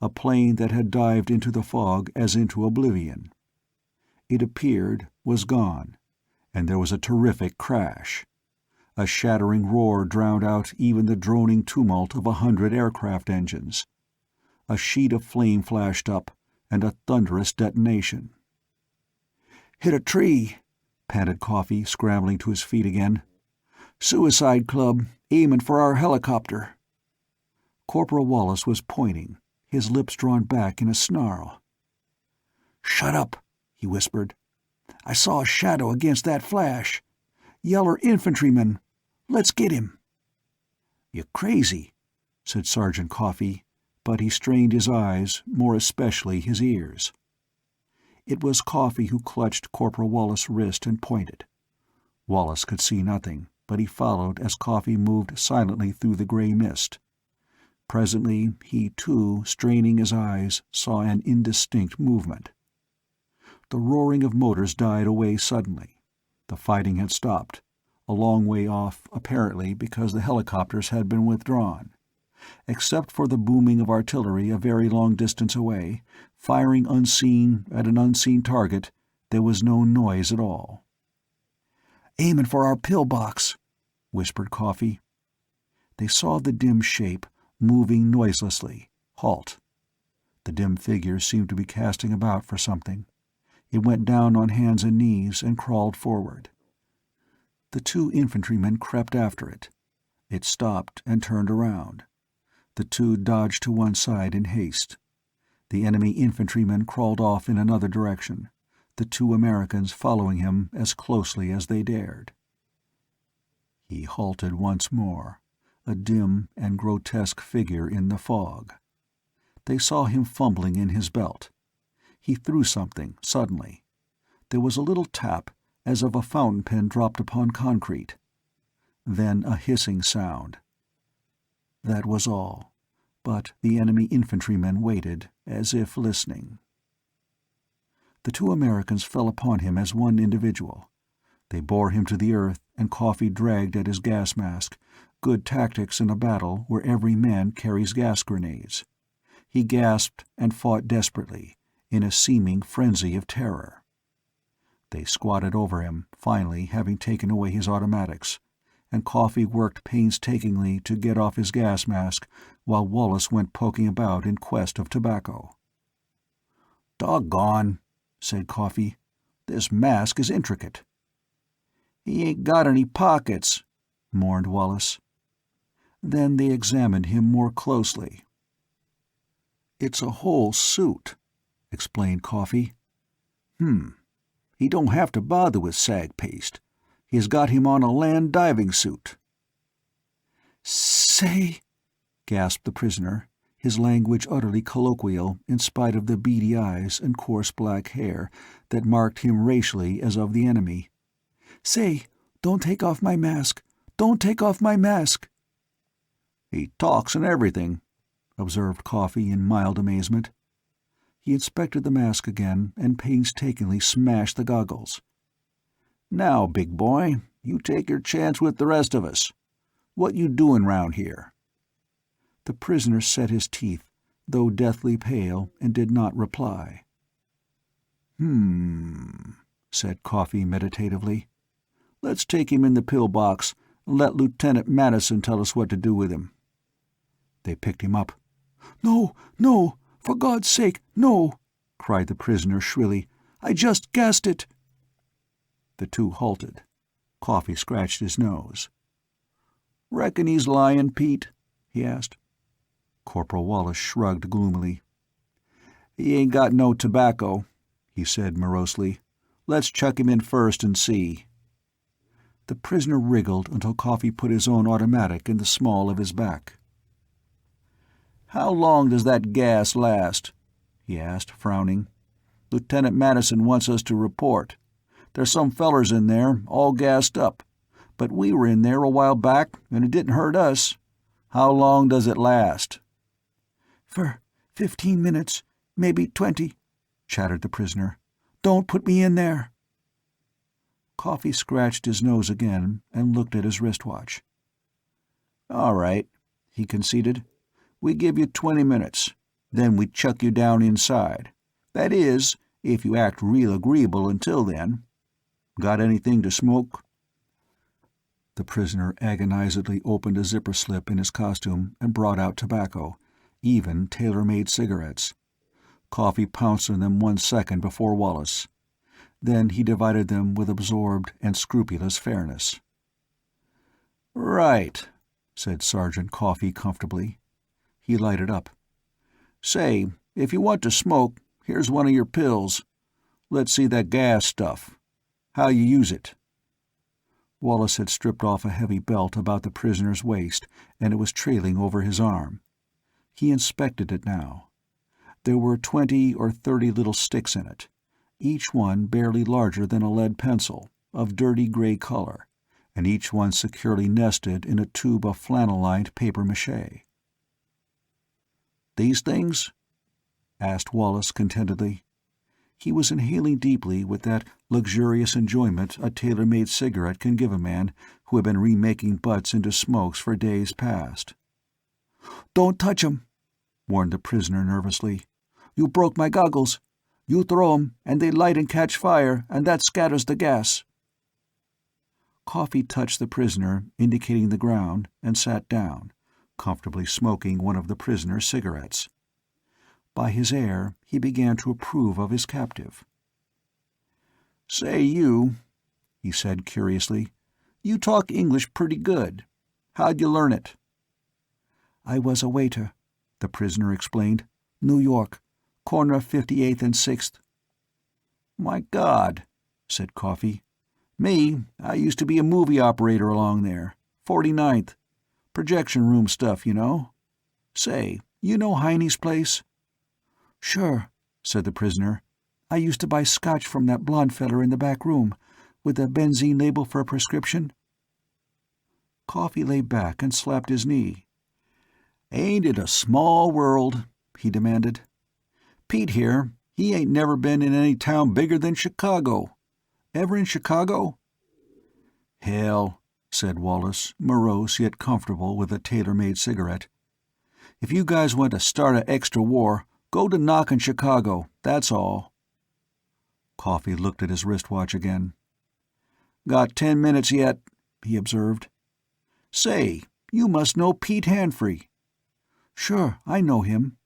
a plane that had dived into the fog as into oblivion. It appeared, was gone, and there was a terrific crash. A shattering roar drowned out even the droning tumult of 100 aircraft engines. A sheet of flame flashed up, and a thunderous detonation. "Hit a tree," panted Coffey, scrambling to his feet again. "Suicide Club, aiming for our helicopter." Corporal Wallace was pointing, his lips drawn back in a snarl. "Shut up," he whispered. "I saw a shadow against that flash. Yeller infantryman. Let's get him." "You're crazy," said Sergeant Coffey, but he strained his eyes, more especially his ears. It was Coffey who clutched Corporal Wallace's wrist and pointed. Wallace could see nothing, but he followed as Coffey moved silently through the gray mist. Presently he, too, straining his eyes, saw an indistinct movement. The roaring of motors died away suddenly. The fighting had stopped, a long way off, apparently because the helicopters had been withdrawn. Except for the booming of artillery a very long distance away, firing unseen at an unseen target, there was no noise at all. "Aiming for our pillbox," whispered Coffey. They saw the dim shape, moving noiselessly, halt. The dim figure seemed to be casting about for something. It went down on hands and knees and crawled forward. The 2 infantrymen crept after it. It stopped and turned around. The 2 dodged to one side in haste. The enemy infantrymen crawled off in another direction, the 2 Americans following him as closely as they dared. He halted once more, a dim and grotesque figure in the fog. They saw him fumbling in his belt. He threw something, suddenly. There was a little tap, as of a fountain pen dropped upon concrete. Then a hissing sound. That was all, but the enemy infantrymen waited, as if listening. The 2 Americans fell upon him as one individual. They bore him to the earth, and Coffey dragged at his gas mask, good tactics in a battle where every man carries gas grenades. He gasped and fought desperately, in a seeming frenzy of terror. They squatted over him, finally having taken away his automatics, and Coffey worked painstakingly to get off his gas mask while Wallace went poking about in quest of tobacco. "Doggone," said Coffey. "This mask is intricate." "He ain't got any pockets," mourned Wallace. Then they examined him more closely. "It's a whole suit," explained Coffey. He don't have to bother with sag paste. He's got him on a land diving suit." "Say," gasped the prisoner, his language utterly colloquial in spite of the beady eyes and coarse black hair that marked him racially as of the enemy. "Say, don't take off my mask. Don't take off my mask." "He talks and everything," observed Coffey in mild amazement. He inspected the mask again and painstakingly smashed the goggles. "Now, big boy, you take your chance with the rest of us. What you doin' round here?" The prisoner set his teeth, though deathly pale, and did not reply. Said Coffee meditatively. "Let's take him in the pillbox and let Lieutenant Madison tell us what to do with him." They picked him up. "No, no, for God's sake, no!" cried the prisoner shrilly. "I just gassed it." The two halted. Coffee scratched his nose. "Reckon he's lyin', Pete?" he asked. Corporal Wallace shrugged gloomily. "He ain't got no tobacco," he said morosely. "Let's chuck him in first and see." The prisoner wriggled until Coffee put his own automatic in the small of his back. "How long does that gas last?" he asked, frowning. "Lieutenant Madison wants us to report. There's some fellers in there, all gassed up. But we were in there a while back, and it didn't hurt us. How long does it last?" "For 15 minutes, maybe 20, chattered the prisoner. "Don't put me in there." Coffee scratched his nose again and looked at his wristwatch. "All right," he conceded. "We give you 20 minutes. Then we chuck you down inside. That is, if you act real agreeable until then. Got anything to smoke?" The prisoner agonizedly opened a zipper slip in his costume and brought out tobacco, even tailor-made cigarettes. Coffee pounced on them 1 second before Wallace. Then he divided them with absorbed and scrupulous fairness. "Right," said Sergeant Coffee comfortably. He lighted up. "Say, if you want to smoke, here's one of your pills. Let's see that gas stuff. How you use it?" Wallace had stripped off a heavy belt about the prisoner's waist, and it was trailing over his arm. He inspected it now. There were 20 or 30 little sticks in it, each one barely larger than a lead pencil, of dirty gray color, and each one securely nested in a tube of flannel-lined papier-mâché. "These things?" asked Wallace contentedly. He was inhaling deeply with that luxurious enjoyment a tailor-made cigarette can give a man who had been remaking butts into smokes for days past. "Don't touch 'em," warned the prisoner nervously. "You broke my goggles. You throw 'em, and they light and catch fire, and that scatters the gas." Coffee touched the prisoner, indicating the ground, and sat down, comfortably smoking one of the prisoner's cigarettes. By his air, he began to approve of his captive. "Say, you," he said curiously, "you talk English pretty good. How'd you learn it?" "I was a waiter," the prisoner explained. "New York, corner of 58th and 6th. "My God," said Coffee. "Me, I used to be a movie operator along there, 49th. Projection room stuff, you know. Say, you know Heine's place?" "Sure," said the prisoner. "I used to buy scotch from that blond feller in the back room, with the benzene label for a prescription." Coffee lay back and slapped his knee. "Ain't it a small world?" he demanded. "Pete here, he ain't never been in any town bigger than Chicago. Ever in Chicago?" "Hell," said Wallace, morose yet comfortable with a tailor-made cigarette. "If you guys want to start a extra war, go to knockin' Chicago, that's all." Coffee looked at his wristwatch again. "Got 10 minutes yet," he observed. "Say, you must know Pete Hanfrey." "Sure, I know him,"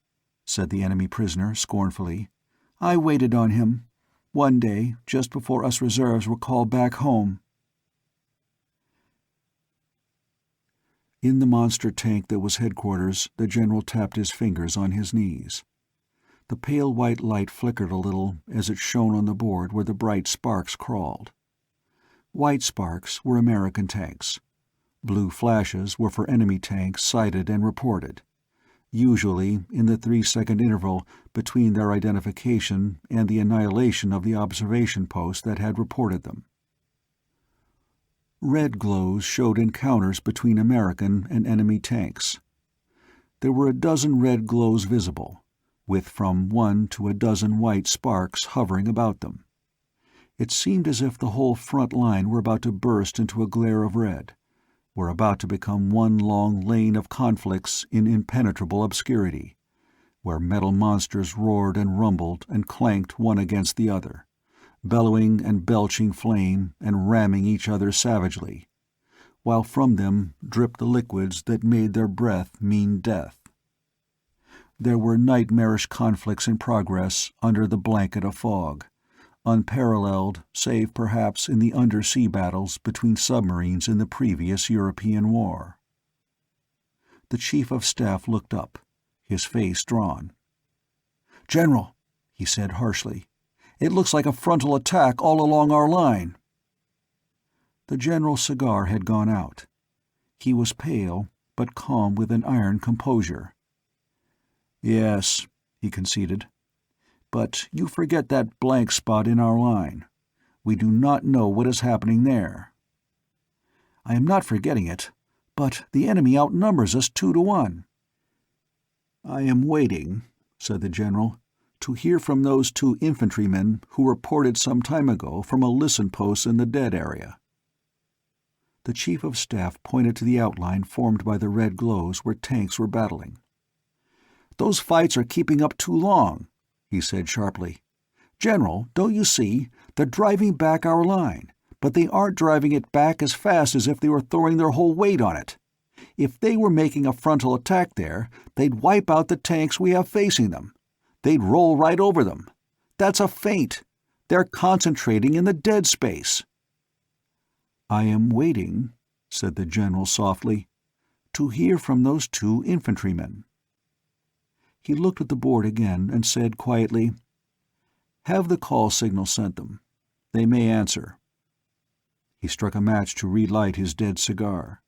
said the enemy prisoner scornfully. "I waited on him, one day, just before us reserves were called back home." In the monster tank that was headquarters, the general tapped his fingers on his knees. The pale white light flickered a little as it shone on the board where the bright sparks crawled. White sparks were American tanks. Blue flashes were for enemy tanks sighted and reported, usually in the 3-second interval between their identification and the annihilation of the observation post that had reported them. Red glows showed encounters between American and enemy tanks. There were a dozen red glows visible, with from 1 to a dozen white sparks hovering about them. It seemed as if the whole front line were about to burst into a glare of red, were about to become one long lane of conflicts in impenetrable obscurity, where metal monsters roared and rumbled and clanked one against the other, bellowing and belching flame and ramming each other savagely, while from them dripped the liquids that made their breath mean death. There were nightmarish conflicts in progress under the blanket of fog, unparalleled save perhaps in the undersea battles between submarines in the previous European war. The Chief of Staff looked up, his face drawn. "General," he said harshly, "it looks like a frontal attack all along our line." The general's cigar had gone out. He was pale, but calm with an iron composure. "Yes," he conceded. "But you forget that blank spot in our line. We do not know what is happening there." "I am not forgetting it, but the enemy outnumbers us 2-1. "I am waiting," said the general, "to hear from those 2 infantrymen who reported some time ago from a listen post in the dead area." The Chief of Staff pointed to the outline formed by the red glows where tanks were battling. "Those fights are keeping up too long," he said sharply. "General, don't you see, they're driving back our line, but they aren't driving it back as fast as if they were throwing their whole weight on it. If they were making a frontal attack there, they'd wipe out the tanks we have facing them. They'd roll right over them. That's a feint. They're concentrating in the dead space." "I am waiting," said the general softly, "to hear from those 2 infantrymen." He looked at the board again and said quietly, "Have the call signal sent them. They may answer." He struck a match to relight his dead cigar.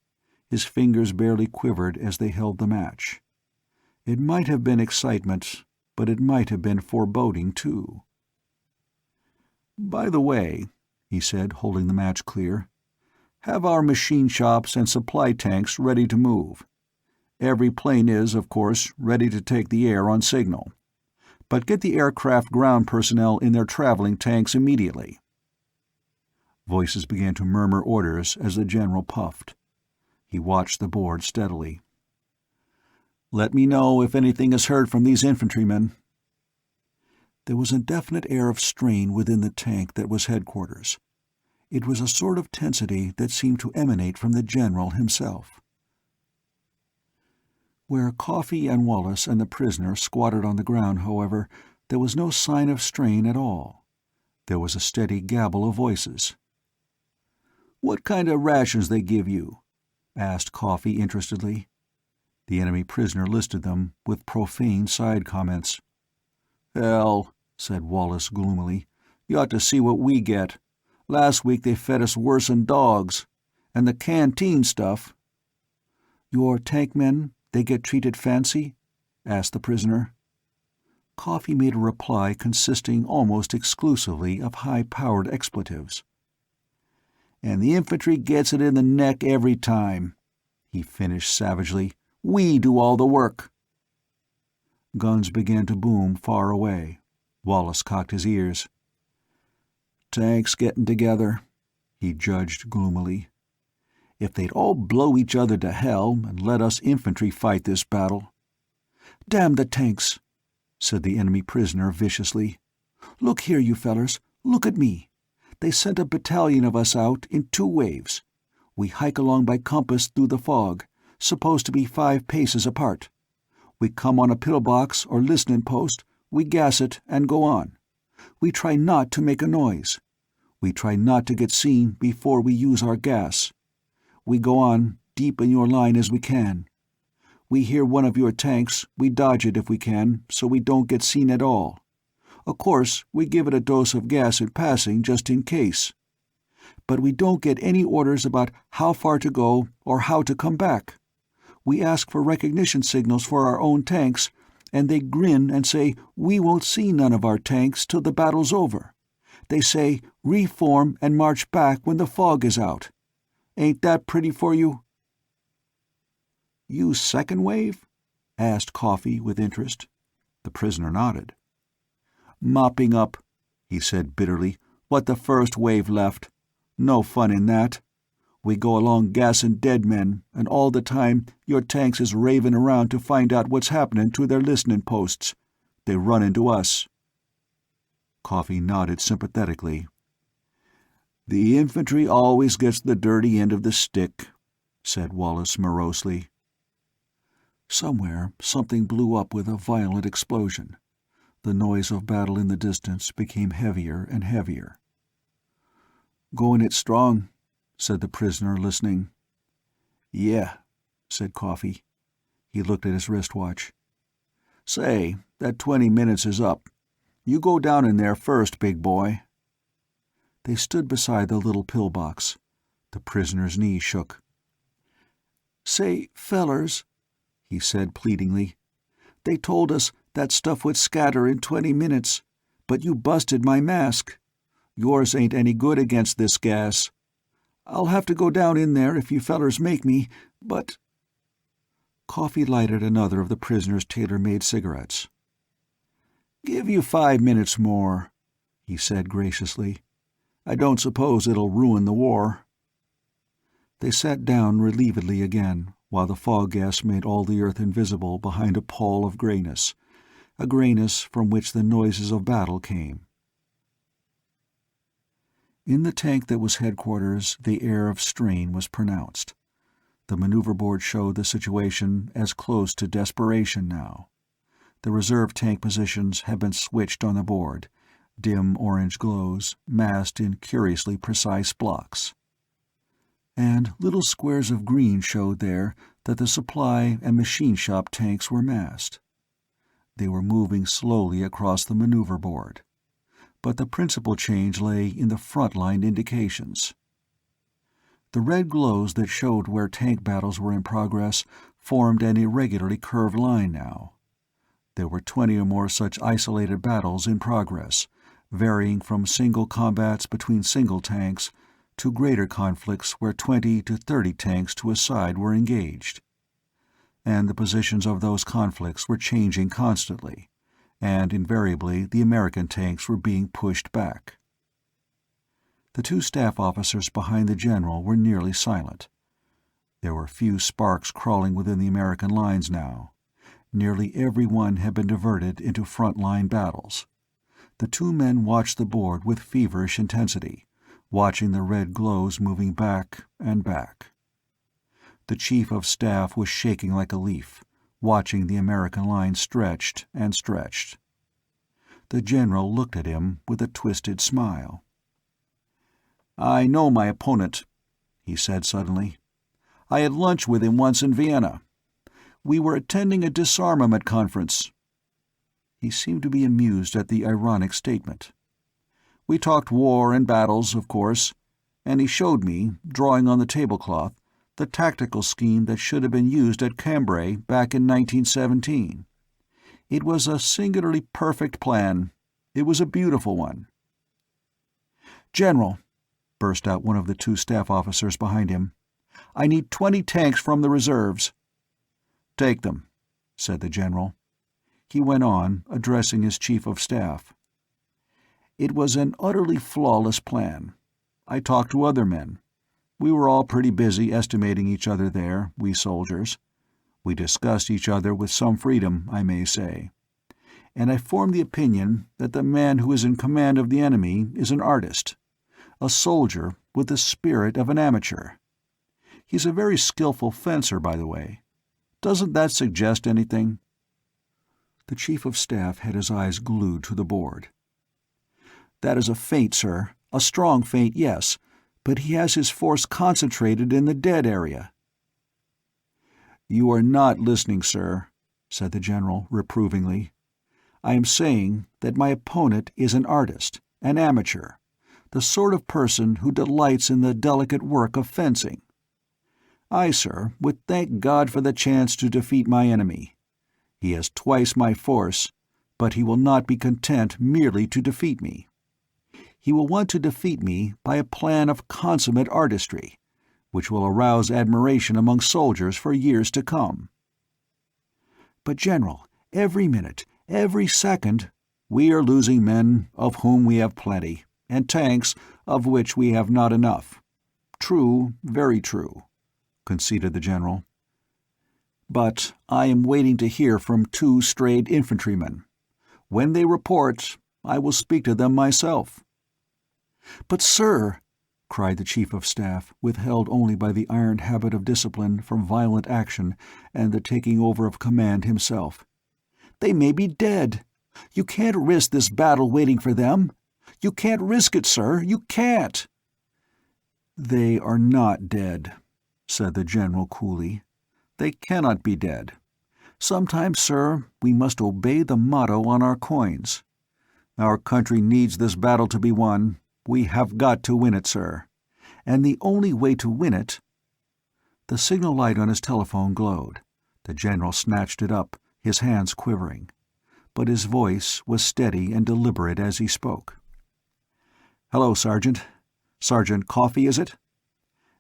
His fingers barely quivered as they held the match. It might have been excitement, but it might have been foreboding too. "By the way," he said, holding the match clear, "have our machine shops and supply tanks ready to move. Every plane is, of course, ready to take the air on signal. But get the aircraft ground personnel in their traveling tanks immediately." Voices began to murmur orders as the general puffed. He watched the board steadily. "Let me know if anything is heard from these infantrymen." There was a definite air of strain within the tank that was headquarters. It was a sort of tensity that seemed to emanate from the general himself. Where Coffee and Wallace and the prisoner squatted on the ground, however, there was no sign of strain at all. There was a steady gabble of voices. "What kind of rations they give you?" asked Coffee interestedly. The enemy prisoner listed them, with profane side comments. "Hell," said Wallace gloomily, "you ought to see what we get. Last week they fed us worse'n dogs. And the canteen stuff—" "Your tank men, they get treated fancy?" asked the prisoner. Coffee made a reply consisting almost exclusively of high-powered expletives. "And the infantry gets it in the neck every time," he finished savagely. "We do all the work." Guns began to boom far away. Wallace cocked his ears. "Tanks getting together," he judged gloomily. "If they'd all blow each other to hell and let us infantry fight this battle." "Damn the tanks," said the enemy prisoner viciously. "Look here, you fellers, look at me. They sent a battalion of us out in 2 waves. We hike along by compass through the fog, supposed to be 5 paces apart. We come on a pillbox or listening post, we gas it and go on. We try not to make a noise. We try not to get seen before we use our gas. We go on deep in your line as we can. We hear one of your tanks, we dodge it if we can, so we don't get seen at all. Of course, we give it a dose of gas in passing just in case. But we don't get any orders about how far to go or how to come back. We ask for recognition signals for our own tanks, and they grin and say we won't see none of our tanks till the battle's over. They say reform and march back when the fog is out. Ain't that pretty for you?" "You second wave?" asked Coffee with interest. The prisoner nodded. "Mopping up," he said bitterly, "what the first wave left. No fun in that. We go along gassing dead men, and all the time your tanks is raving around to find out what's happening to their listening posts. They run into us." Coffee nodded sympathetically. "The infantry always gets the dirty end of the stick," said Wallace morosely. Somewhere something blew up with a violent explosion. The noise of battle in the distance became heavier and heavier. "Going it strong," said the prisoner, listening. "Yeah," said Coffee. He looked at his wristwatch. "Say, that 20 minutes is up. You go down in there first, big boy." They stood beside the little pillbox. The prisoner's knees shook. "Say, fellers," he said pleadingly, "they told us that stuff would scatter in 20 minutes, but you busted my mask. Yours ain't any good against this gas. I'll have to go down in there if you fellers make me, but—" Coffee lighted another of the prisoner's tailor-made cigarettes. "Give you 5 minutes more," he said graciously. "I don't suppose it'll ruin the war." They sat down relievedly again, while the fog gas made all the earth invisible behind a pall of grayness, a grayness from which the noises of battle came. In the tank that was headquarters, the air of strain was pronounced. The maneuver board showed the situation as close to desperation now. The reserve tank positions had been switched on the board, dim orange glows, massed in curiously precise blocks. And little squares of green showed there that the supply and machine shop tanks were massed. They were moving slowly across the maneuver board. But the principal change lay in the front-line indications. The red glows that showed where tank battles were in progress formed an irregularly curved line now. There were 20 or more such isolated battles in progress, varying from single combats between single tanks to greater conflicts where 20 to 30 tanks to a side were engaged. And the positions of those conflicts were changing constantly, and invariably the American tanks were being pushed back. The two staff officers behind the general were nearly silent. There were few sparks crawling within the American lines now. Nearly every one had been diverted into front-line battles. The two men watched the board with feverish intensity, watching the red glows moving back and back. The chief of staff was shaking like a leaf, watching the American line stretched and stretched. The general looked at him with a twisted smile. "I know my opponent," he said suddenly. "I had lunch with him once in Vienna. We were attending a disarmament conference." He seemed to be amused at the ironic statement. "We talked war and battles, of course, and he showed me, drawing on the tablecloth, the tactical scheme that should have been used at Cambrai back in 1917. It was a singularly perfect plan. It was a beautiful one." "General," burst out one of the two staff officers behind him, "I need 20 tanks from the reserves." "Take them," said the general. He went on, addressing his chief of staff. "It was an utterly flawless plan. I talked to other men. We were all pretty busy estimating each other there, we soldiers. We discussed each other with some freedom, I may say. And I formed the opinion that the man who is in command of the enemy is an artist, a soldier with the spirit of an amateur. He's a very skillful fencer, by the way. Doesn't that suggest anything?" The chief of staff had his eyes glued to the board. "That is a feint, sir. A strong feint, yes, but he has his force concentrated in the dead area." "You are not listening, sir," said the general reprovingly. "I am saying that my opponent is an artist, an amateur, the sort of person who delights in the delicate work of fencing. I, sir, would thank God for the chance to defeat my enemy. He has twice my force, but he will not be content merely to defeat me. He will want to defeat me by a plan of consummate artistry, which will arouse admiration among soldiers for years to come." "But, General, every minute, every second—" "We are losing men, of whom we have plenty, and tanks, of which we have not enough. True, very true, conceded the general. But I am waiting to hear from 2 strayed infantrymen. When they report, I will speak to them myself. But, sir, cried the Chief of Staff, withheld only by the iron habit of discipline from violent action and the taking over of command himself, they may be dead. You can't risk this battle waiting for them. You can't risk it, sir. You can't. They are not dead, said the general coolly. They cannot be dead. Sometimes, sir, we must obey the motto on our coins. Our country needs this battle to be won. We have got to win it, sir. And the only way to win it— The signal light on his telephone glowed. The general snatched it up, his hands quivering. But his voice was steady and deliberate as he spoke. "Hello, Sergeant. Sergeant Coffee, is it?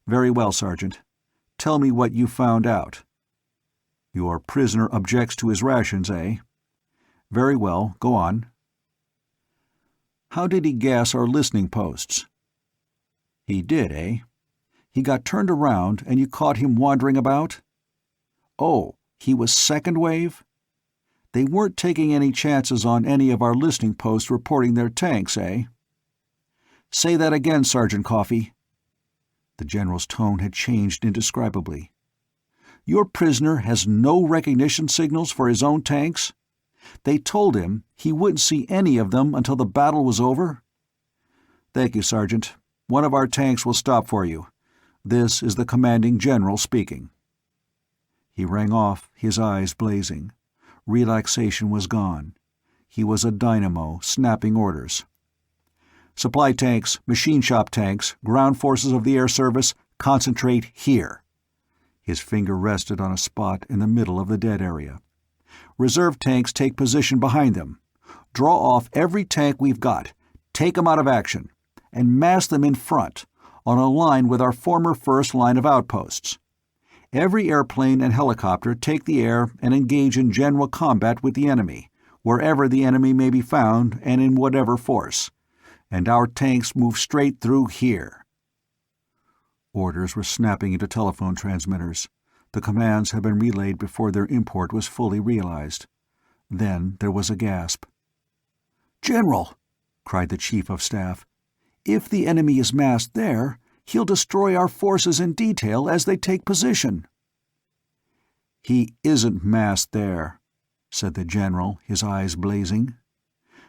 Very well, Sergeant. Tell me what you found out. Your prisoner objects to his rations, eh? Very well, go on. How did he gas our listening posts? He did, eh? He got turned around and you caught him wandering about? Oh, he was second wave? They weren't taking any chances on any of our listening posts reporting their tanks, eh? Say that again, Sergeant Coffee." The general's tone had changed indescribably. "Your prisoner has no recognition signals for his own tanks? They told him he wouldn't see any of them until the battle was over?" "Thank you, Sergeant. One of our tanks will stop for you. This is the commanding general speaking." He rang off, his eyes blazing. Relaxation was gone. He was a dynamo, snapping orders. "Supply tanks, machine shop tanks, ground forces of the air service, concentrate here." His finger rested on a spot in the middle of the dead area. "Reserve tanks take position behind them. Draw off every tank we've got, take them out of action, and mass them in front, on a line with our former first line of outposts. Every airplane and helicopter take the air and engage in general combat with the enemy, wherever the enemy may be found and in whatever force. And our tanks move straight through here." Orders were snapping into telephone transmitters. The commands had been relayed before their import was fully realized. Then there was a gasp. "General," cried the Chief of Staff, "if the enemy is massed there, he'll destroy our forces in detail as they take position." "He isn't massed there," said the general, his eyes blazing.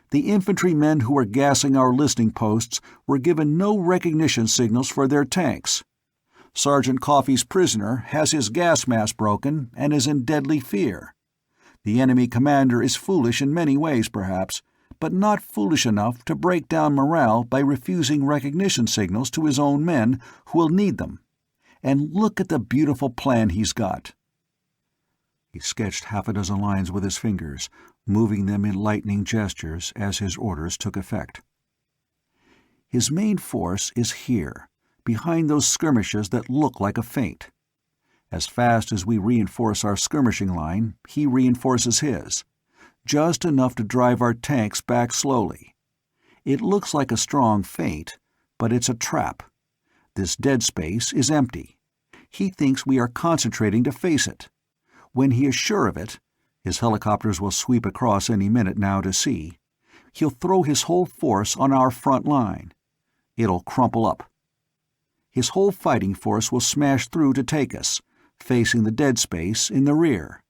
"The infantrymen who were gassing our listening posts were given no recognition signals for their tanks. Sergeant Coffee's prisoner has his gas mask broken and is in deadly fear. The enemy commander is foolish in many ways, perhaps, but not foolish enough to break down morale by refusing recognition signals to his own men who will need them. And look at the beautiful plan he's got." He sketched half a dozen lines with his fingers, moving them in lightning gestures as his orders took effect. "His main force is here, behind those skirmishes that look like a feint. As fast as we reinforce our skirmishing line, he reinforces his. Just enough to drive our tanks back slowly. It looks like a strong feint, but it's a trap. This dead space is empty. He thinks we are concentrating to face it. When he is sure of it, his helicopters will sweep across any minute now to see, he'll throw his whole force on our front line. It'll crumple up. His whole fighting force will smash through to take us, facing the dead space in the rear.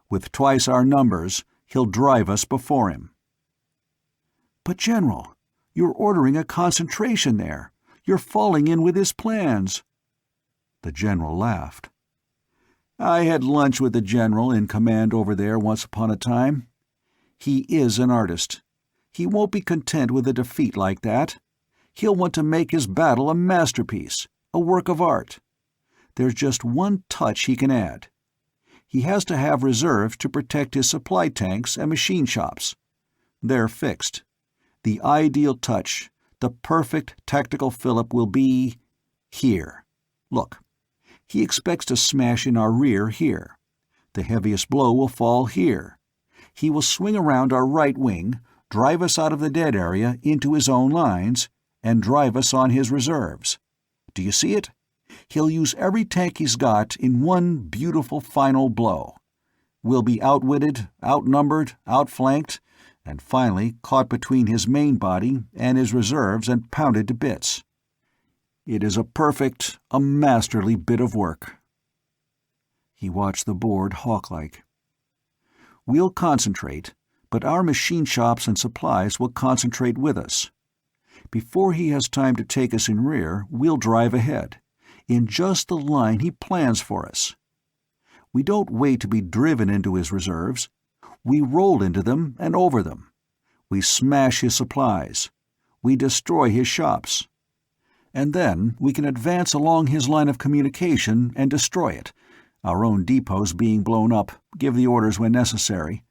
With twice our numbers, he'll drive us before him." "But, General, you're ordering a concentration there. You're falling in with his plans." The general laughed. "I had lunch with the general in command over there once upon a time. He is an artist. He won't be content with a defeat like that. He'll want to make his battle a masterpiece, a work of art. There's just one touch he can add. He has to have reserves to protect his supply tanks and machine shops. They're fixed. The ideal touch, the perfect tactical fillip will be here. Look, he expects to smash in our rear here. The heaviest blow will fall here. He will swing around our right wing, drive us out of the dead area into his own lines, and drive us on his reserves. Do you see it? He'll use every tank he's got in one beautiful final blow. We'll be outwitted, outnumbered, outflanked, and finally caught between his main body and his reserves and pounded to bits. It is a masterly bit of work." He watched the board hawk-like. "We'll concentrate, but our machine shops and supplies will concentrate with us. Before he has time to take us in rear, we'll drive ahead, in just the line he plans for us. We don't wait to be driven into his reserves. We roll into them and over them. We smash his supplies. We destroy his shops. And then we can advance along his line of communication and destroy it, our own depots being blown up, give the orders when necessary,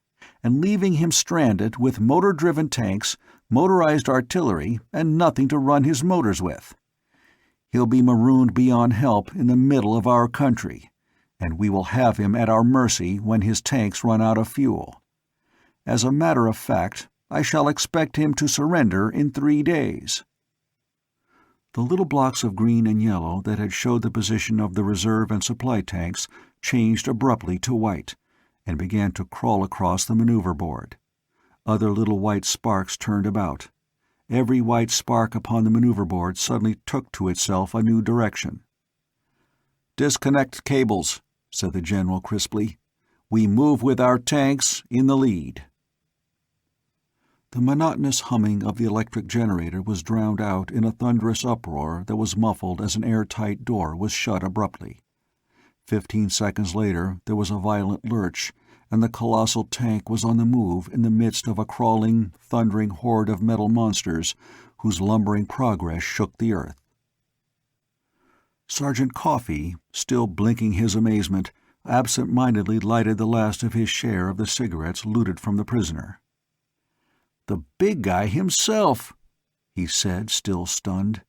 and leaving him stranded with motor-driven tanks, motorized artillery, and nothing to run his motors with. He'll be marooned beyond help in the middle of our country, and we will have him at our mercy when his tanks run out of fuel. As a matter of fact, I shall expect him to surrender in 3 days." The little blocks of green and yellow that had showed the position of the reserve and supply tanks changed abruptly to white, and began to crawl across the maneuver board. Other little white sparks turned about. Every white spark upon the maneuver board suddenly took to itself a new direction. "Disconnect cables," said the general crisply. "We move with our tanks in the lead." The monotonous humming of the electric generator was drowned out in a thunderous uproar that was muffled as an airtight door was shut abruptly. 15 seconds later there was a violent lurch, and the colossal tank was on the move in the midst of a crawling, thundering horde of metal monsters whose lumbering progress shook the earth. Sergeant Coffey, still blinking his amazement, absent-mindedly lighted the last of his share of the cigarettes looted from the prisoner. "The big guy himself," he said, still stunned.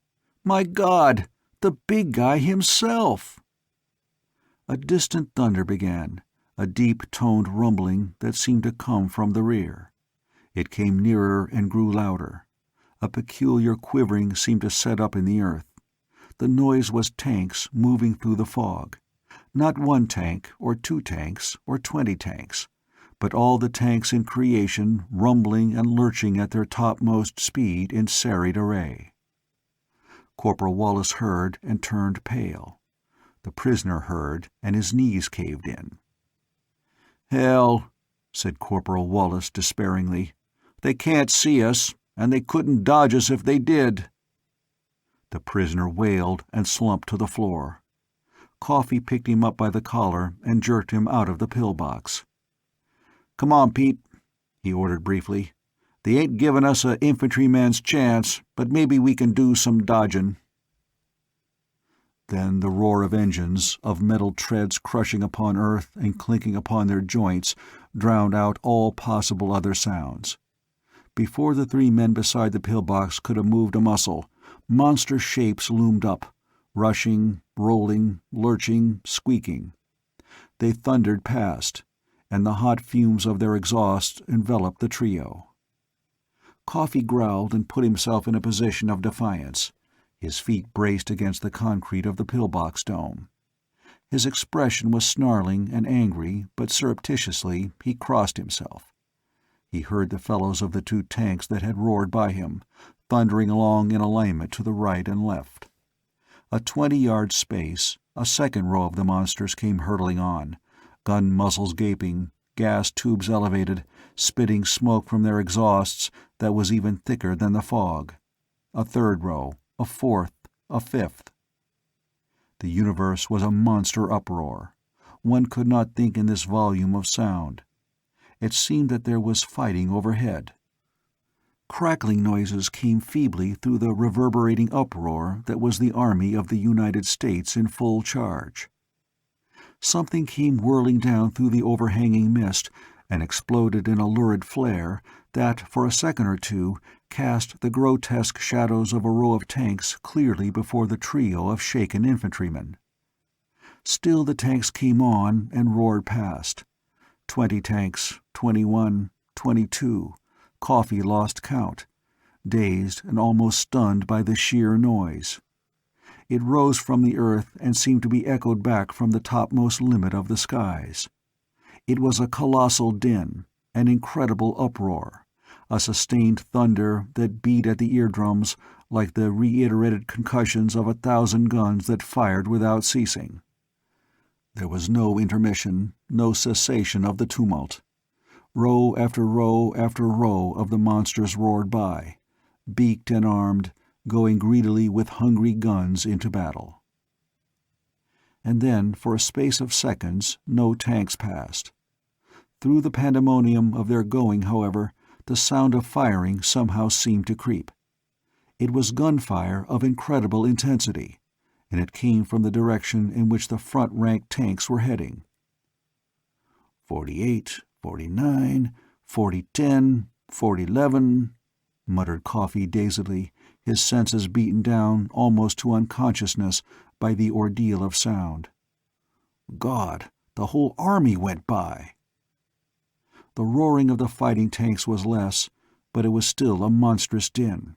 "My God, the big guy himself!" A distant thunder began, a deep-toned rumbling that seemed to come from the rear. It came nearer and grew louder. A peculiar quivering seemed to set up in the earth. The noise was tanks moving through the fog. Not one tank, or 2 tanks, or 20 tanks, but all the tanks in creation rumbling and lurching at their topmost speed in serried array. Corporal Wallace heard and turned pale. The prisoner heard, and his knees caved in. "Hell," said Corporal Wallace despairingly. "They can't see us, and they couldn't dodge us if they did." The prisoner wailed and slumped to the floor. Coffee picked him up by the collar and jerked him out of the pillbox. "Come on, Pete," he ordered briefly. "They ain't givin' us a infantryman's chance, but maybe we can do some dodgin'." Then the roar of engines, of metal treads crushing upon earth and clinking upon their joints, drowned out all possible other sounds. Before the 3 men beside the pillbox could have moved a muscle, monster shapes loomed up, rushing, rolling, lurching, squeaking. They thundered past, and the hot fumes of their exhaust enveloped the trio. Coffee growled and put himself in a position of defiance, his feet braced against the concrete of the pillbox dome. His expression was snarling and angry, but surreptitiously he crossed himself. He heard the fellows of the 2 tanks that had roared by him, thundering along in alignment to the right and left. A 20-yard space, a second row of the monsters came hurtling on, gun muzzles gaping, gas tubes elevated, spitting smoke from their exhausts that was even thicker than the fog. A third row, a fourth, a fifth. The universe was a monster uproar. One could not think in this volume of sound. It seemed that there was fighting overhead. Crackling noises came feebly through the reverberating uproar that was the Army of the United States in full charge. Something came whirling down through the overhanging mist and exploded in a lurid flare that, for a second or two, cast the grotesque shadows of a row of tanks clearly before the trio of shaken infantrymen. Still the tanks came on and roared past. 20 tanks, 21, 22. Coffee lost count, dazed and almost stunned by the sheer noise. It rose from the earth and seemed to be echoed back from the topmost limit of the skies. It was a colossal din, an incredible uproar, a sustained thunder that beat at the eardrums like the reiterated concussions of 1,000 guns that fired without ceasing. There was no intermission, no cessation of the tumult. Row after row after row of the monsters roared by, beaked and armed, going greedily with hungry guns into battle. And then, for a space of seconds, no tanks passed. Through the pandemonium of their going, however, the sound of firing somehow seemed to creep. It was gunfire of incredible intensity, and it came from the direction in which the front-rank tanks were heading. 48, 49, 40-10, 40-11, muttered Coffee dazedly, his senses beaten down almost to unconsciousness by the ordeal of sound. God, the whole army went by! The roaring of the fighting tanks was less, but it was still a monstrous din.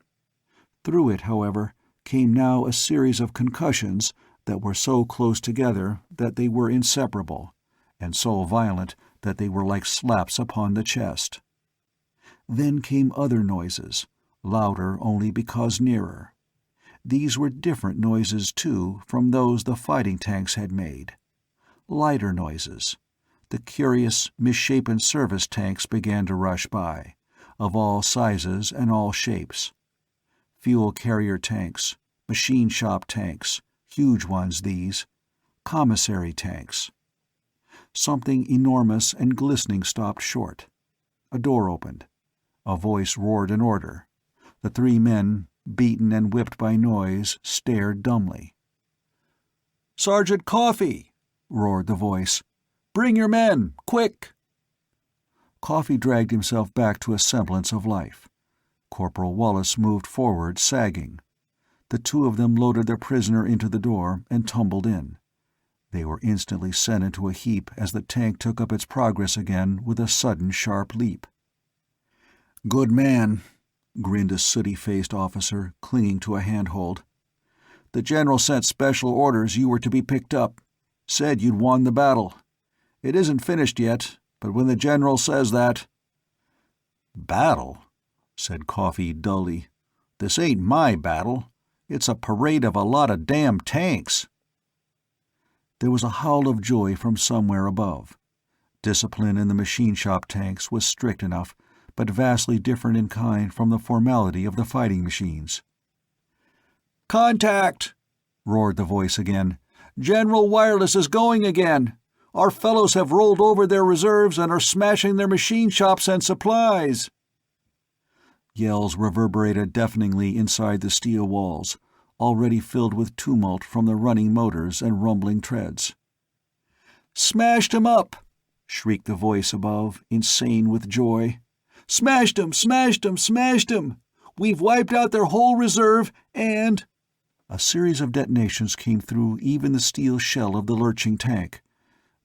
Through it, however, came now a series of concussions that were so close together that they were inseparable, and so violent that they were like slaps upon the chest. Then came other noises, louder only because nearer. These were different noises, too, from those the fighting tanks had made. Lighter noises. The curious, misshapen service tanks began to rush by, of all sizes and all shapes. Fuel carrier tanks, machine shop tanks, huge ones these, commissary tanks. Something enormous and glistening stopped short. A door opened. A voice roared an order. The three men, beaten and whipped by noise, stared dumbly. "Sergeant Coffee!" roared the voice. "Bring your men, quick!" Coffee dragged himself back to a semblance of life. Corporal Wallace moved forward, sagging. The two of them loaded their prisoner into the door and tumbled in. They were instantly sent into a heap as the tank took up its progress again with a sudden sharp leap. "Good man," grinned a sooty-faced officer, clinging to a handhold. "The general sent special orders you were to be picked up. Said you'd won the battle. It isn't finished yet, but when the general says that—" "Battle?" said Coffee dully. "This ain't my battle. It's a parade of a lot of damn tanks." There was a howl of joy from somewhere above. Discipline in the machine shop tanks was strict enough, but vastly different in kind from the formality of the fighting machines. "Contact!" roared the voice again. "General Wireless is going again. Our fellows have rolled over their reserves and are smashing their machine shops and supplies." Yells reverberated deafeningly inside the steel walls, already filled with tumult from the running motors and rumbling treads. "Smashed 'em up!" shrieked the voice above, insane with joy. "Smashed 'em! Smashed 'em! Smashed 'em! We've wiped out their whole reserve, and—" A series of detonations came through even the steel shell of the lurching tank.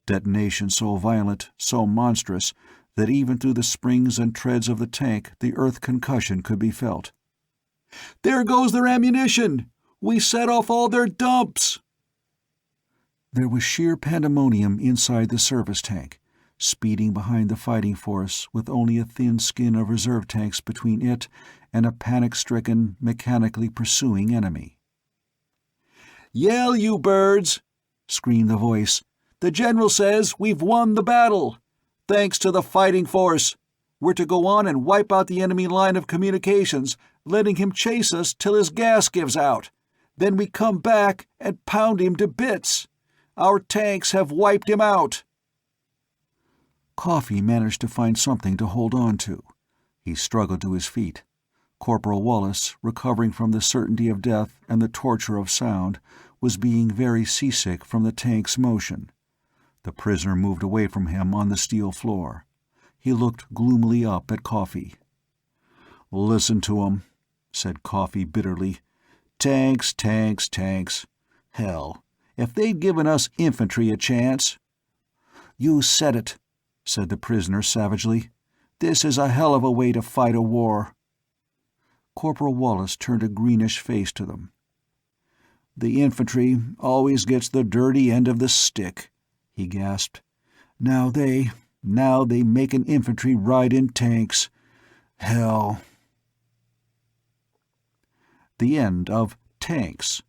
Detonation so violent, so monstrous, that even through the springs and treads of the tank the earth concussion could be felt. "There goes their ammunition! We set off all their dumps!" There was sheer pandemonium inside the service tank, speeding behind the fighting force with only a thin skin of reserve tanks between it and a panic-stricken, mechanically pursuing enemy. "Yell, you birds!" screamed the voice. "The general says we've won the battle. Thanks to the fighting force. We're to go on and wipe out the enemy line of communications, letting him chase us till his gas gives out. Then we come back and pound him to bits. Our tanks have wiped him out." Coffee managed to find something to hold on to. He struggled to his feet. Corporal Wallace, recovering from the certainty of death and the torture of sound, was being very seasick from the tank's motion. The prisoner moved away from him on the steel floor. He looked gloomily up at Coffee. "Listen to 'em," said Coffee bitterly. "Tanks, tanks, tanks. Hell, if they'd given us infantry a chance—" "You said it," said the prisoner savagely. "This is a hell of a way to fight a war." Corporal Wallace turned a greenish face to them. "The infantry always gets the dirty end of the stick," he gasped. Now they makin' infantry ride in tanks. Hell." The end of Tanks